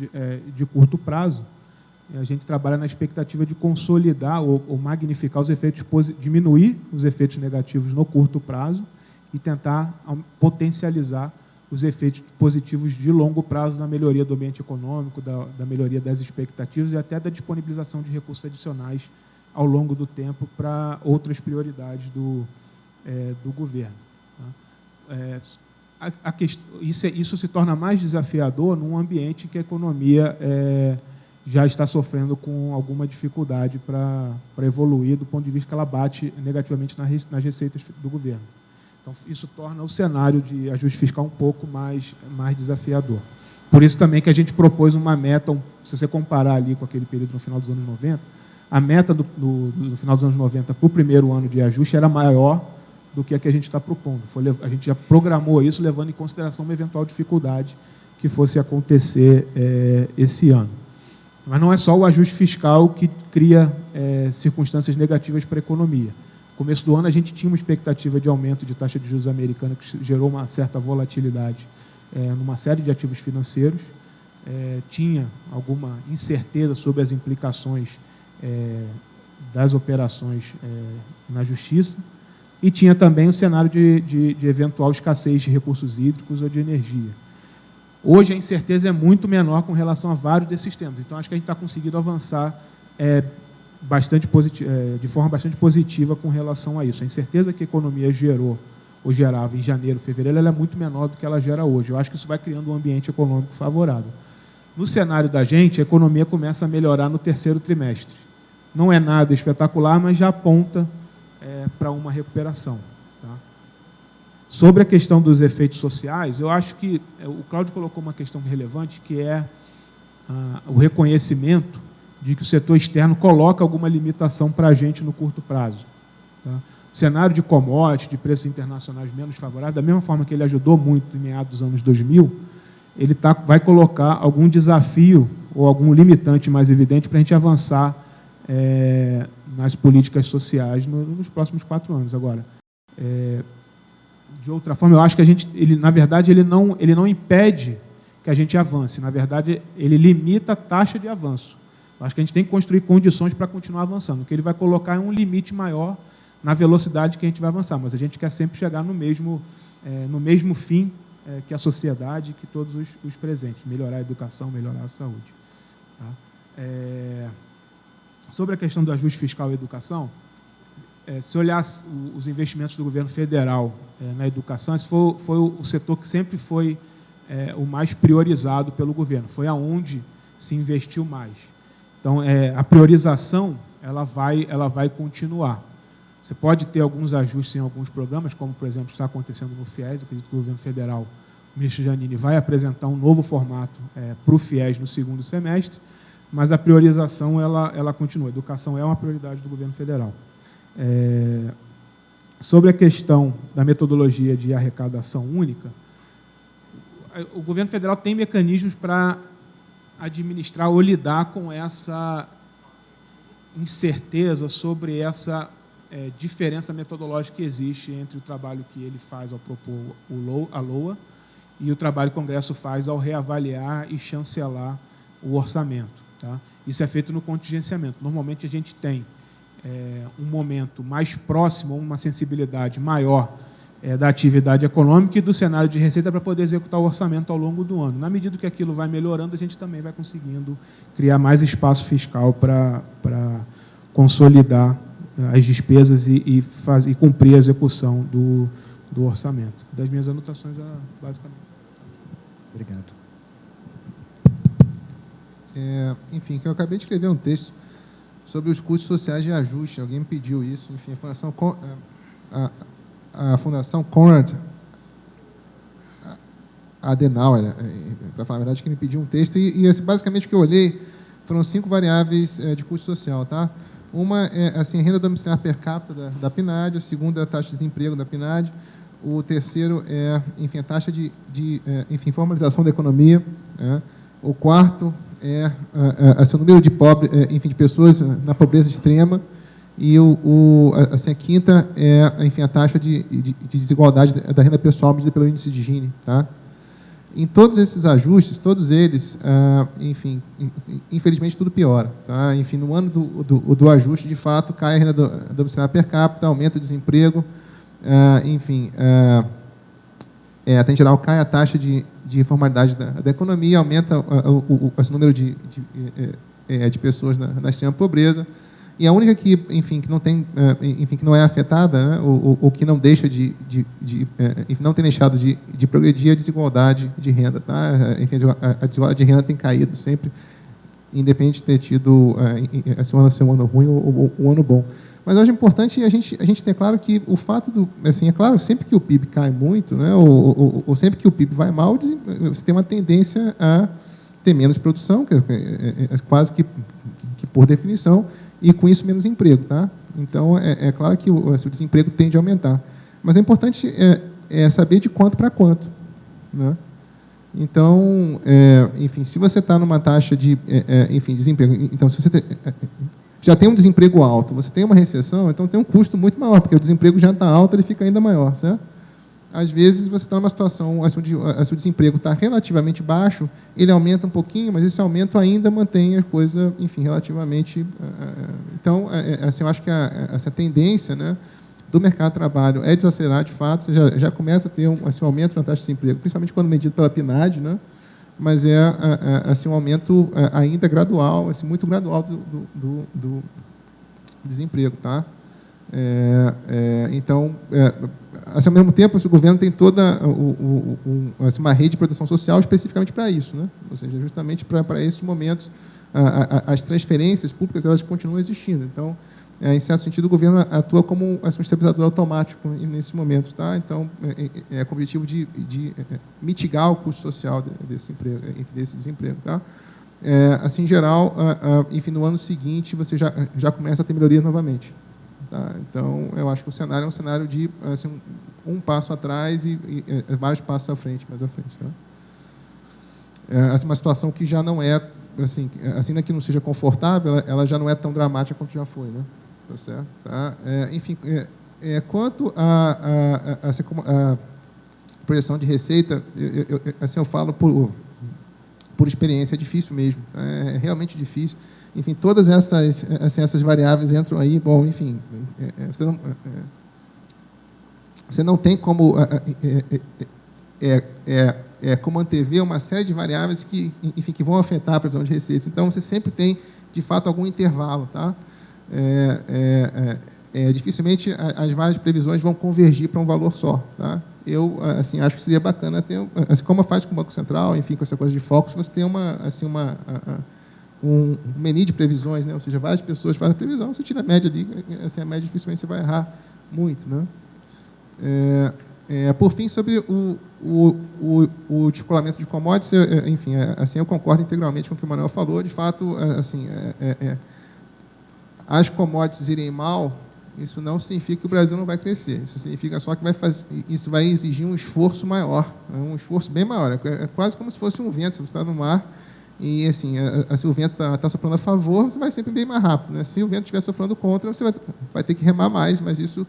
de curto prazo. A gente trabalha na expectativa de consolidar ou magnificar os efeitos, diminuir os efeitos negativos no curto prazo e tentar potencializar os efeitos positivos de longo prazo na melhoria do ambiente econômico, da melhoria das expectativas e até da disponibilização de recursos adicionais ao longo do tempo para outras prioridades do governo. Tá? Isso se torna mais desafiador num ambiente em que a economia já está sofrendo com alguma dificuldade para evoluir, do ponto de vista que ela bate negativamente nas receitas do governo. Então, isso torna o cenário de ajuste fiscal um pouco mais desafiador. Por isso também que a gente propôs uma meta, se você comparar ali com aquele período no final dos anos 90, a meta do final dos anos 90 para o primeiro ano de ajuste era maior do que a que a gente está propondo. A gente já programou isso levando em consideração uma eventual dificuldade que fosse acontecer esse ano. Mas não é só o ajuste fiscal que cria circunstâncias negativas para a economia. No começo do ano, a gente tinha uma expectativa de aumento de taxa de juros americana que gerou uma certa volatilidade numa série de ativos financeiros, tinha alguma incerteza sobre as implicações das operações na justiça e tinha também o cenário de eventual escassez de recursos hídricos ou de energia. Hoje, a incerteza é muito menor com relação a vários desses temas. Então, acho que a gente está conseguindo avançar de forma bastante positiva com relação a isso. A incerteza que a economia gerou ou gerava em janeiro, fevereiro, ela é muito menor do que ela gera hoje. Eu acho que isso vai criando um ambiente econômico favorável. No cenário da gente, a economia começa a melhorar no terceiro trimestre. Não é nada espetacular, mas já aponta para uma recuperação. Tá? Sobre a questão dos efeitos sociais, eu acho que o Cláudio colocou uma questão relevante, que é o reconhecimento de que o setor externo coloca alguma limitação para a gente no curto prazo. Tá? O cenário de commodities, de preços internacionais menos favoráveis, da mesma forma que ele ajudou muito em meados dos anos 2000, ele vai colocar algum desafio ou algum limitante mais evidente para a gente avançar nas políticas sociais nos próximos 4 anos. Agora, de outra forma, eu acho que na verdade, ele não impede que a gente avance. Na verdade, ele limita a taxa de avanço. Eu acho que a gente tem que construir condições para continuar avançando. O que ele vai colocar é um limite maior na velocidade que a gente vai avançar, mas a gente quer sempre chegar no mesmo fim que a sociedade, que todos os presentes, melhorar a educação, melhorar a saúde. Tá? Sobre a questão do ajuste fiscal e educação, se olhar os investimentos do governo federal na educação, esse foi o setor que sempre foi o mais priorizado pelo governo, foi aonde se investiu mais. Então, a priorização ela vai continuar. Você pode ter alguns ajustes em alguns programas, como, por exemplo, está acontecendo no FIES. Acredito que o governo federal, o ministro Giannini, vai apresentar um novo formato para o FIES no 2º semestre, mas a priorização ela continua. A educação é uma prioridade do governo federal. Sobre a questão da metodologia de arrecadação única, o governo federal tem mecanismos para administrar ou lidar com essa incerteza sobre essa diferença metodológica que existe entre o trabalho que ele faz ao propor a LOA e o trabalho que o Congresso faz ao reavaliar e chancelar o orçamento. Tá? Isso é feito no contingenciamento. Normalmente, a gente tem um momento mais próximo, uma sensibilidade maior da atividade econômica e do cenário de receita para poder executar o orçamento ao longo do ano. Na medida que aquilo vai melhorando, a gente também vai conseguindo criar mais espaço fiscal para consolidar as despesas e cumprir a execução do orçamento. Das minhas anotações, basicamente. Obrigado. Enfim, que eu acabei de escrever um texto sobre os custos sociais de ajuste. Alguém me pediu isso. Enfim, a Fundação Konrad Adenauer, para falar a verdade, que me pediu um texto, e basicamente o que eu olhei foram 5 variáveis de custo social. Tá? Uma é a renda domiciliar per capita da PNAD, a segunda é a taxa de desemprego da PNAD, o terceiro é, enfim, a taxa de formalização da economia, o quarto é o número de de pessoas na pobreza extrema, e a quinta é, enfim, a taxa de desigualdade da renda pessoal medida pelo índice de Gini. Tá? Em todos esses ajustes, todos eles, enfim, infelizmente tudo piora. Tá? Enfim, no ano do ajuste, de fato, cai a renda domiciliar per capita, aumenta o desemprego, enfim, em geral, cai a taxa de formalidade da economia, aumenta o número de pessoas na extrema pobreza, e a única que, enfim, que não tem, enfim, que não é afetada, né, ou que não deixa enfim, não tem deixado de progredir a desigualdade de renda, tá? Enfim, a desigualdade de renda tem caído sempre, independente de ter tido um ano ruim ou um ano bom. Mas hoje é importante a gente ter claro que o fato é claro, sempre que o PIB cai muito, né, ou sempre que o PIB vai mal, você tem uma tendência a ter menos produção, que é quase que por definição, e com isso menos emprego, tá? Então é claro que o desemprego tende a aumentar, mas é importante saber de quanto para quanto, né? Então, enfim, se você está numa taxa de desemprego, então se você já tem um desemprego alto, você tem uma recessão, então tem um custo muito maior, porque o desemprego já está alto, ele fica ainda maior, certo? Às vezes, você está numa situação onde o desemprego está relativamente baixo, ele aumenta um pouquinho, mas esse aumento ainda mantém a coisa, enfim, relativamente... Então, eu acho que essa tendência, né, do mercado de trabalho é desacelerar, de fato, você já começa a ter um aumento na taxa de desemprego, principalmente quando medido pela PNAD, né, mas um aumento ainda gradual, muito gradual do desemprego, tá? Então, ao mesmo tempo, o governo tem toda uma rede de proteção social especificamente para isso, né? Ou seja, justamente para esses momentos, as transferências públicas elas continuam existindo. Então, em certo sentido, o governo atua como um estabilizador automático nesses momentos, tá? Então, com o objetivo de mitigar o custo social desse desemprego, tá? Assim, em geral, enfim, no ano seguinte, você já começa a ter melhorias novamente. Tá? Então, eu acho que o cenário é um cenário de um passo atrás e vários passos à frente, mais à frente. Tá? Uma situação que já não é assim que não seja confortável, ela já não é tão dramática quanto já foi, né? Tá certo? Tá? Enfim, quanto a projeção de receita, eu falo por experiência, é difícil mesmo, é realmente difícil. Enfim, todas essas variáveis entram aí, bom, enfim, você não tem como como antever uma série de variáveis que, enfim, que vão afetar a previsão de receitas. Então, você sempre tem, de fato, algum intervalo, tá? Dificilmente as várias previsões vão convergir para um valor só, tá? Eu, acho que seria bacana ter, como faz com o Banco Central, enfim, com essa coisa de focos, você tem um menu de previsões, né? Ou seja, várias pessoas fazem a previsão, você tira a média ali, a média dificilmente você vai errar muito, né? Por fim, sobre o descolamento de commodities, enfim, eu concordo integralmente com o que o Manuel falou. De fato, as commodities irem mal, isso não significa que o Brasil não vai crescer. Isso significa só que isso vai exigir um esforço maior, um esforço bem maior. É quase como se fosse um vento. Você está no mar e, se o vento está soprando a favor, você vai sempre bem mais rápido, né? Se o vento estiver soprando contra, você vai ter que remar mais, mas isso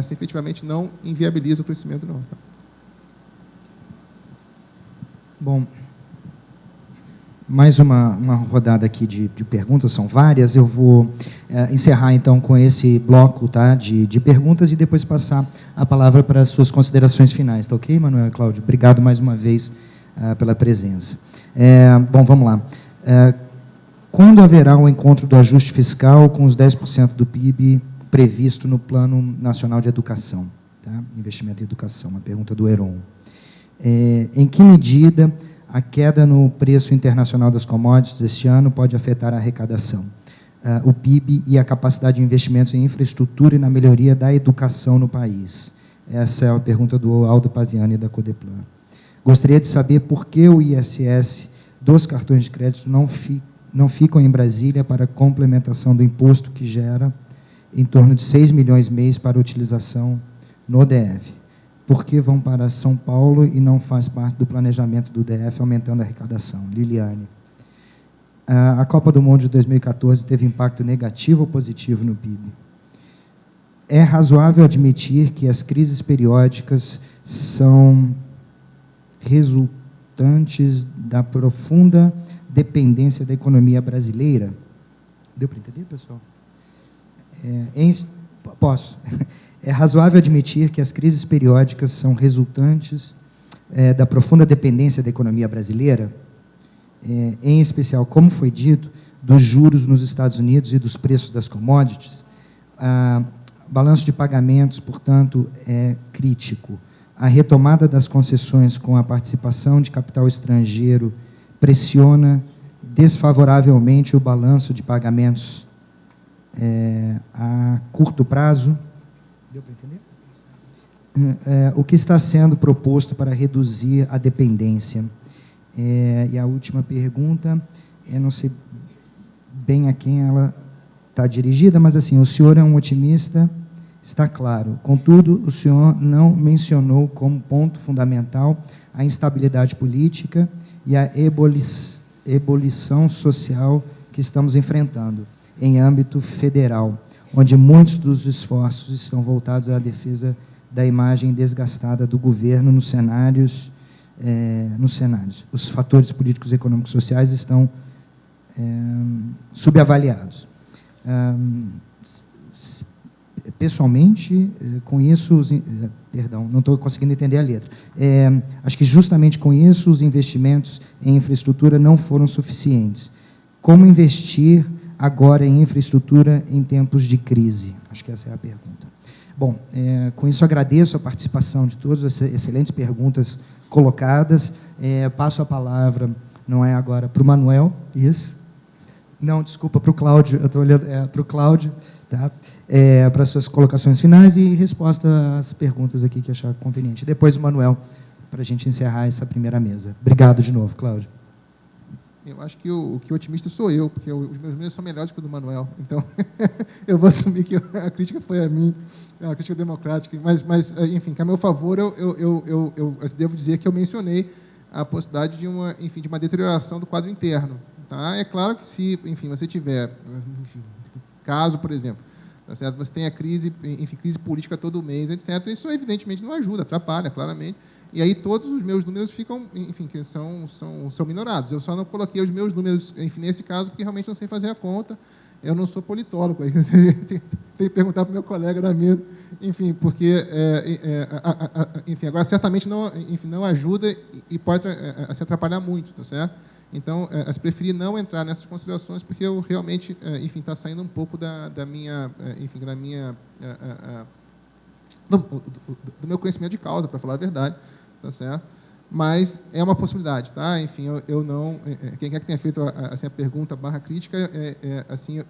efetivamente não inviabiliza o crescimento, não. Bom, mais uma rodada aqui de perguntas, são várias. Eu vou encerrar, então, com esse bloco, tá, de perguntas e depois passar a palavra para as suas considerações finais. Tá ok, Manuel e Cláudio? Obrigado mais uma vez pela presença. Bom, vamos lá. Quando haverá o encontro do ajuste fiscal com os 10% do PIB previsto no Plano Nacional de Educação? Tá? Investimento em educação, uma pergunta do Heron. Em que medida a queda no preço internacional das commodities deste ano pode afetar a arrecadação, o PIB e a capacidade de investimentos em infraestrutura e na melhoria da educação no país? Essa é a pergunta do Aldo Paviani, da Codeplan. Gostaria de saber por que o ISS dos cartões de crédito não ficam em Brasília para complementação do imposto que gera em torno de 6 milhões mês para utilização no DF. Por que vão para São Paulo e não faz parte do planejamento do DF, aumentando a arrecadação? Liliane. A Copa do Mundo de 2014 teve impacto negativo ou positivo no PIB? É razoável admitir que as crises periódicas são resultantes da profunda dependência da economia brasileira? Deu para entender, pessoal? Posso. É razoável admitir que as crises periódicas são resultantes da profunda dependência da economia brasileira, em especial, como foi dito, dos juros nos Estados Unidos e dos preços das commodities. Balanço de pagamentos, portanto, é crítico. A retomada das concessões com a participação de capital estrangeiro pressiona desfavoravelmente o balanço de pagamentos a curto prazo. Deu para entender? O que está sendo proposto para reduzir a dependência? E a última pergunta, eu não sei bem a quem ela está dirigida, mas assim, o senhor é um otimista, está claro. Contudo, o senhor não mencionou como ponto fundamental a instabilidade política e a ebulição social que estamos enfrentando em âmbito federal, onde muitos dos esforços estão voltados à defesa da imagem desgastada do governo nos cenários. Os fatores políticos, econômicos e sociais estão subavaliados. Pessoalmente, com isso, perdão, não estou conseguindo entender a letra. Acho que justamente com isso os investimentos em infraestrutura não foram suficientes. Como investir agora em infraestrutura em tempos de crise? Acho que essa é a pergunta. Bom, com isso agradeço a participação de todos, as excelentes perguntas colocadas. Passo a palavra, não é agora, para o Manuel, isso? Não, desculpa, para o Cláudio, eu estou olhando para o Cláudio, tá? Para as suas colocações finais e resposta às perguntas aqui que achar conveniente. Depois o Manuel, para a gente encerrar essa primeira mesa. Obrigado de novo, Cláudio. Eu acho que o otimista sou eu, porque os meus números são melhores que o do Manuel. Então, eu vou assumir que a crítica foi a mim, a crítica democrática. Mas enfim, que a meu favor, eu devo dizer que eu mencionei a possibilidade de uma deterioração do quadro interno, tá? É claro que se, enfim, você tiver, caso, por exemplo, tá certo? Você tem a crise, enfim, crise política todo mês, etc. Isso, evidentemente, não ajuda, atrapalha, claramente. E aí todos os meus números ficam, enfim, que são minorados. Eu só não coloquei os meus números, enfim, nesse caso, porque realmente não sei fazer a conta. Eu não sou politólogo, tem que perguntar para o meu colega da mesa, enfim, porque, enfim, agora certamente não ajuda e pode se atrapalhar muito, tá certo? Então, se preferir não entrar nessas considerações, porque eu realmente, enfim, está saindo um pouco do meu conhecimento de causa, para falar a verdade, tá certo? Mas é uma possibilidade, tá? Enfim, eu não... Quem quer que tenha feito assim, a pergunta /crítica, assim,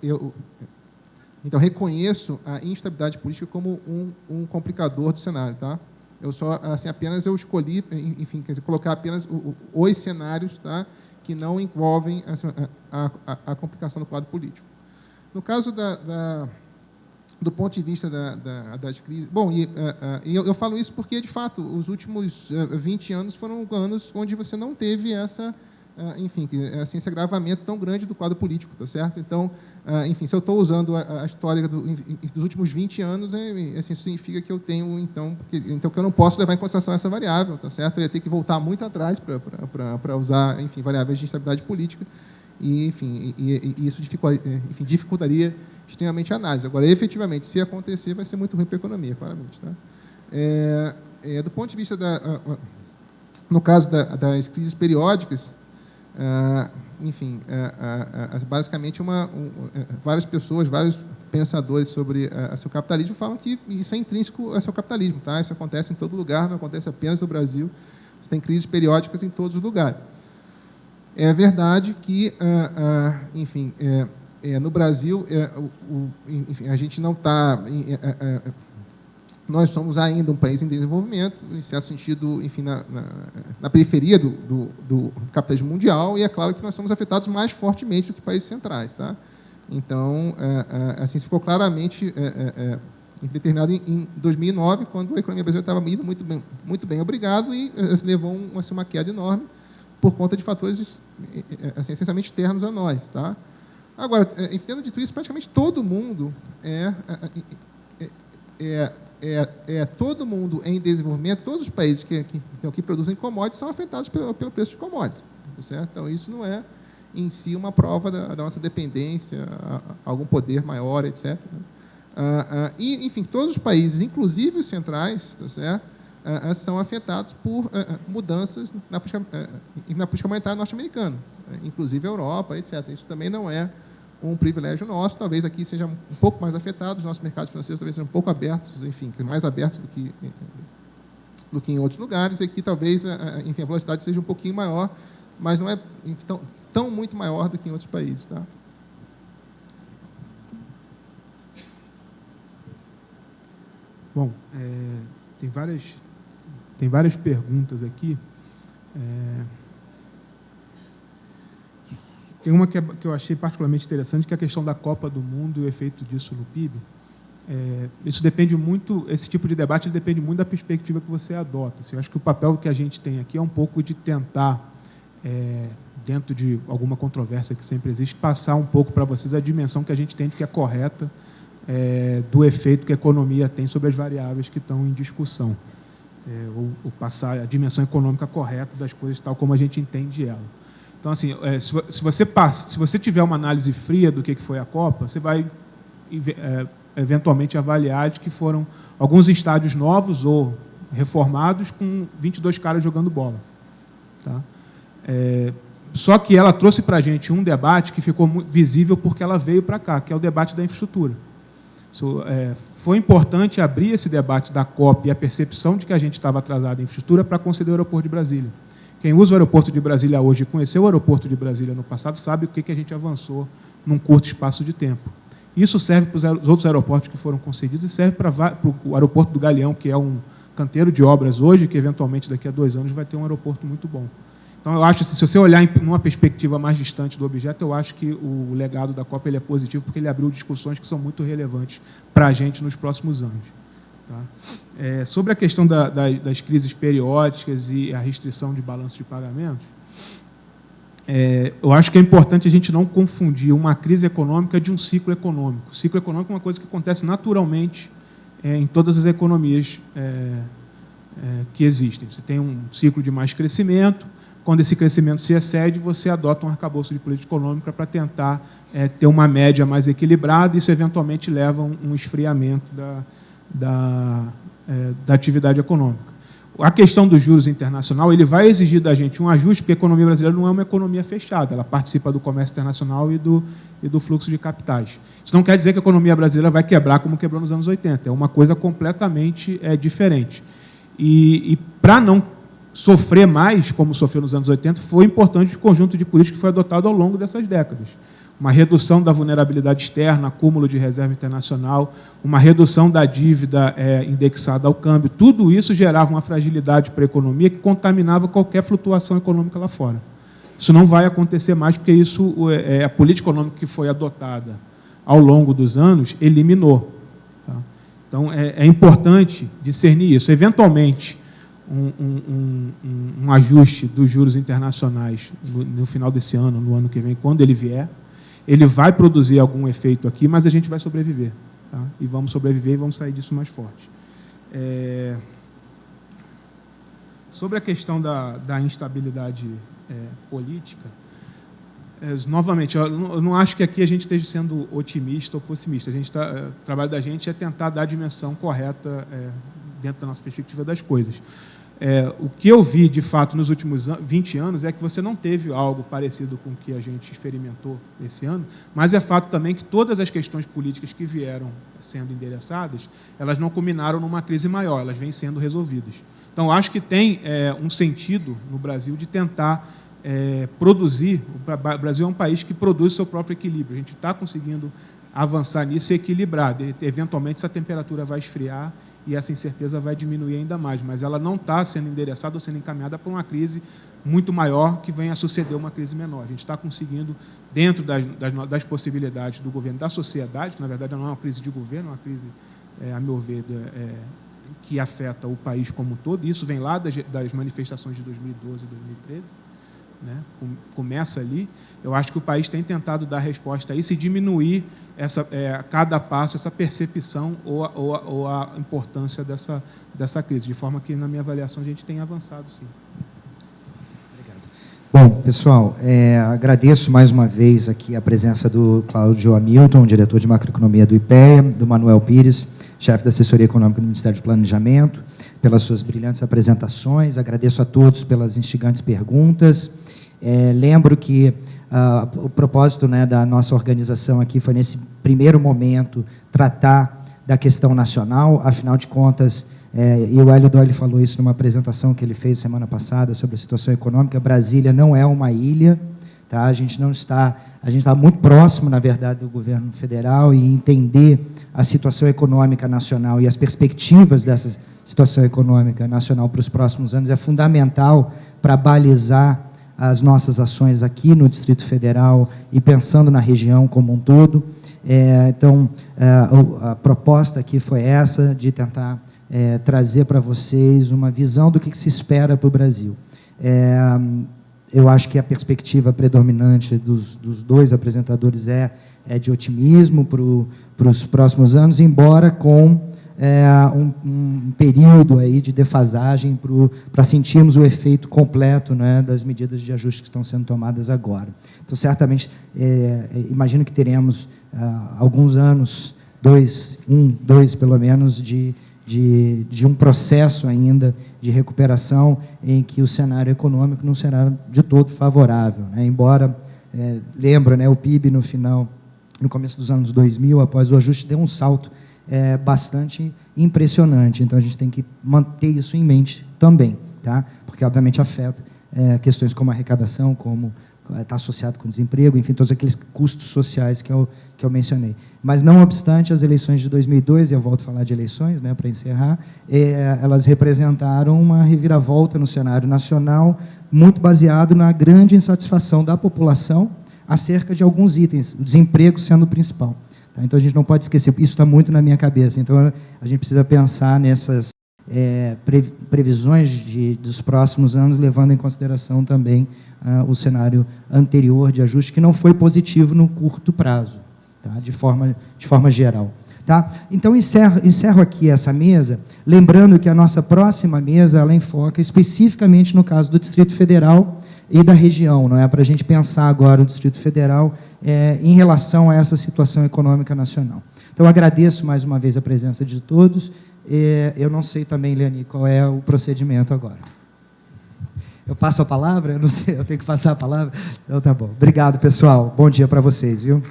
então, reconheço a instabilidade política como um complicador do cenário, tá? Eu só, assim, apenas eu escolhi, enfim, quer dizer, colocar apenas os cenários, tá? Que não envolvem assim, a complicação do quadro político. No caso do ponto de vista das crises... Bom, eu falo isso porque, de fato, os últimos 20 anos foram anos onde você não teve enfim, assim, esse agravamento tão grande do quadro político, tá certo? Então, enfim, se eu estou usando a história dos últimos 20 anos, assim, isso significa que eu tenho, então, que eu não posso levar em consideração essa variável, tá certo? Eu ia ter que voltar muito atrás para usar, enfim, variáveis de instabilidade política, e, enfim, isso dificultaria extremamente a análise. Agora, efetivamente, se acontecer, vai ser muito ruim para a economia, claramente. Tá? Do ponto de vista no caso das crises periódicas, enfim, basicamente várias pessoas, vários pensadores sobre o capitalismo falam que isso é intrínseco ao seu capitalismo, tá? Isso acontece em todo lugar, não acontece apenas no Brasil. Você tem crises periódicas em todos os lugares. É verdade que, enfim, no Brasil, enfim, a gente não está... nós somos ainda um país em desenvolvimento, em certo sentido, enfim, na periferia do capitalismo mundial, e é claro que nós somos afetados mais fortemente do que países centrais. Tá? Então, assim, ficou claramente determinado em 2009, quando a economia brasileira estava indo muito bem, obrigado, e levou uma queda enorme por conta de fatores assim, essencialmente externos a nós. Tá? Agora, tendo dito isso, praticamente todo mundo todo mundo em desenvolvimento, todos os países que produzem commodities são afetados pelo preço de commodities. Certo? Então, isso não é, em si, uma prova da nossa dependência a algum poder maior, etc. E, enfim, todos os países, inclusive os centrais, tá certo? São afetados por mudanças na política monetária norte-americana, inclusive a Europa, etc. Isso também não é um privilégio nosso, talvez aqui seja um pouco mais afetado, os nossos mercados financeiros talvez sejam um pouco abertos, enfim, mais abertos do que em outros lugares, e aqui talvez, enfim, a velocidade seja um pouquinho maior, mas não é tão muito maior do que em outros países. Tá? Bom, tem várias perguntas aqui. Tem uma que eu achei particularmente interessante, que é a questão da Copa do Mundo e o efeito disso no PIB. Isso depende muito, esse tipo de debate depende muito da perspectiva que você adota. Assim, eu acho que o papel que a gente tem aqui é um pouco de tentar, dentro de alguma controvérsia que sempre existe, passar um pouco para vocês a dimensão que a gente tem de que é correta do efeito que a economia tem sobre as variáveis que estão em discussão. Ou passar a dimensão econômica correta das coisas tal como a gente entende ela. Então, assim, se você tiver uma análise fria do que foi a Copa, você vai eventualmente avaliar de que foram alguns estádios novos ou reformados com 22 caras jogando bola. Tá? Só que ela trouxe para a gente um debate que ficou visível porque ela veio para cá, que é o debate da infraestrutura. Foi importante abrir esse debate da Copa e a percepção de que a gente estava atrasado em infraestrutura para conceder o aeroporto de Brasília. Quem usa o aeroporto de Brasília hoje e conheceu o aeroporto de Brasília no passado sabe o que a gente avançou num curto espaço de tempo. Isso serve para os outros aeroportos que foram concedidos e serve para o aeroporto do Galeão, que é um canteiro de obras hoje, que eventualmente daqui a 2 anos vai ter um aeroporto muito bom. Então, eu acho que se você olhar numa perspectiva mais distante do objeto, eu acho que o legado da Copa ele é positivo, porque ele abriu discussões que são muito relevantes para a gente nos próximos anos. Tá? Sobre a questão das crises periódicas e a restrição de balanço de pagamentos, Eu acho que é importante a gente não confundir uma crise econômica de um ciclo econômico. O ciclo econômico é uma coisa que acontece naturalmente em todas as economias que existem. Você tem um ciclo de mais crescimento, quando esse crescimento se excede, você adota um arcabouço de política econômica para tentar ter uma média mais equilibrada, e isso eventualmente leva a um esfriamento da atividade econômica. A questão dos juros internacional, ele vai exigir da gente um ajuste, porque a economia brasileira não é uma economia fechada, ela participa do comércio internacional e do fluxo de capitais. Isso não quer dizer que a economia brasileira vai quebrar como quebrou nos anos 80, é uma coisa completamente diferente. E para não sofrer mais, como sofreu nos anos 80, foi importante o conjunto de políticas que foi adotado ao longo dessas décadas. Uma redução da vulnerabilidade externa, acúmulo de reserva internacional, uma redução da dívida indexada ao câmbio, tudo isso gerava uma fragilidade para a economia que contaminava qualquer flutuação econômica lá fora. Isso não vai acontecer mais, porque isso, a política econômica que foi adotada ao longo dos anos eliminou. Tá? Então, é importante discernir isso. Eventualmente, um ajuste dos juros internacionais no final desse ano, no ano que vem, quando ele vier, ele vai produzir algum efeito aqui, mas a gente vai sobreviver. Tá? E vamos sobreviver e vamos sair disso mais forte. Sobre a questão da instabilidade política, novamente, eu não acho que aqui a gente esteja sendo otimista ou pessimista. O trabalho da gente é tentar dar a dimensão correta dentro da nossa perspectiva das coisas. O que eu vi, de fato, nos últimos 20 anos é que você não teve algo parecido com o que a gente experimentou esse ano, mas é fato também que todas as questões políticas que vieram sendo endereçadas, elas não culminaram numa crise maior, elas vêm sendo resolvidas. Então, acho que tem um sentido no Brasil de tentar produzir. O Brasil é um país que produz seu próprio equilíbrio. A gente está conseguindo avançar nisso e equilibrar. Eventualmente, essa temperatura vai esfriar e essa incerteza vai diminuir ainda mais, mas ela não está sendo endereçada ou sendo encaminhada para uma crise muito maior que venha a suceder uma crise menor. A gente está conseguindo, dentro das possibilidades do governo, da sociedade, que na verdade não é uma crise de governo, é uma crise, a meu ver, que afeta o país como um todo. Isso vem lá das manifestações de 2012 e 2013, né? Começa ali. Eu acho que o país tem tentado dar resposta a isso e diminuir a cada passo essa percepção ou a importância dessa crise, de forma que, na minha avaliação, a gente tem avançado, sim. Bom, pessoal, agradeço mais uma vez aqui a presença do Cláudio Hamilton, diretor de macroeconomia do IPEA, do Manuel Pires, chefe da assessoria econômica do Ministério do Planejamento, pelas suas brilhantes apresentações. Agradeço a todos pelas instigantes perguntas. Lembro que o propósito, né, da nossa organização aqui foi, nesse primeiro momento, tratar da questão nacional. Afinal de contas, e o Hélio Doyle falou isso numa apresentação que ele fez semana passada sobre a situação econômica, Brasília não é uma ilha, tá? A gente está muito próximo, na verdade, do governo federal, e entender a situação econômica nacional e as perspectivas dessa situação econômica nacional para os próximos anos é fundamental para balizar as nossas ações aqui no Distrito Federal e pensando na região como um todo. Então, a proposta aqui foi essa, de tentar trazer para vocês uma visão do que se espera para o Brasil. Eu acho que a perspectiva predominante dos dois apresentadores é de otimismo para os próximos anos, embora com um período aí de defasagem para sentirmos o efeito completo, né, das medidas de ajuste que estão sendo tomadas agora. Então, certamente, imagino que teremos alguns anos, dois pelo menos, de um processo ainda de recuperação em que o cenário econômico não será de todo favorável, né? Embora, lembro, né, o PIB no começo dos anos 2000, após o ajuste, deu um salto bastante impressionante. Então, a gente tem que manter isso em mente também, tá? Porque, obviamente, afeta questões como arrecadação, como está associado com desemprego, enfim, todos aqueles custos sociais que eu mencionei. Mas, não obstante, as eleições de 2002, e eu volto a falar de eleições, né, para encerrar, elas representaram uma reviravolta no cenário nacional, muito baseado na grande insatisfação da população acerca de alguns itens, o desemprego sendo o principal. Tá? Então, a gente não pode esquecer, isso está muito na minha cabeça, então a gente precisa pensar previsões dos próximos anos, levando em consideração também o cenário anterior de ajuste, que não foi positivo no curto prazo, tá? de forma geral. Tá? Então, encerro aqui essa mesa, lembrando que a nossa próxima mesa, ela enfoca especificamente no caso do Distrito Federal e da região, não é? Para a gente pensar agora o Distrito Federal em relação a essa situação econômica nacional. Então, agradeço mais uma vez a presença de todos. Eu não sei também, Leani, qual é o procedimento agora. Eu passo a palavra? Eu não sei, eu tenho que passar a palavra? Então, tá bom. Obrigado, pessoal. Bom dia para vocês, viu?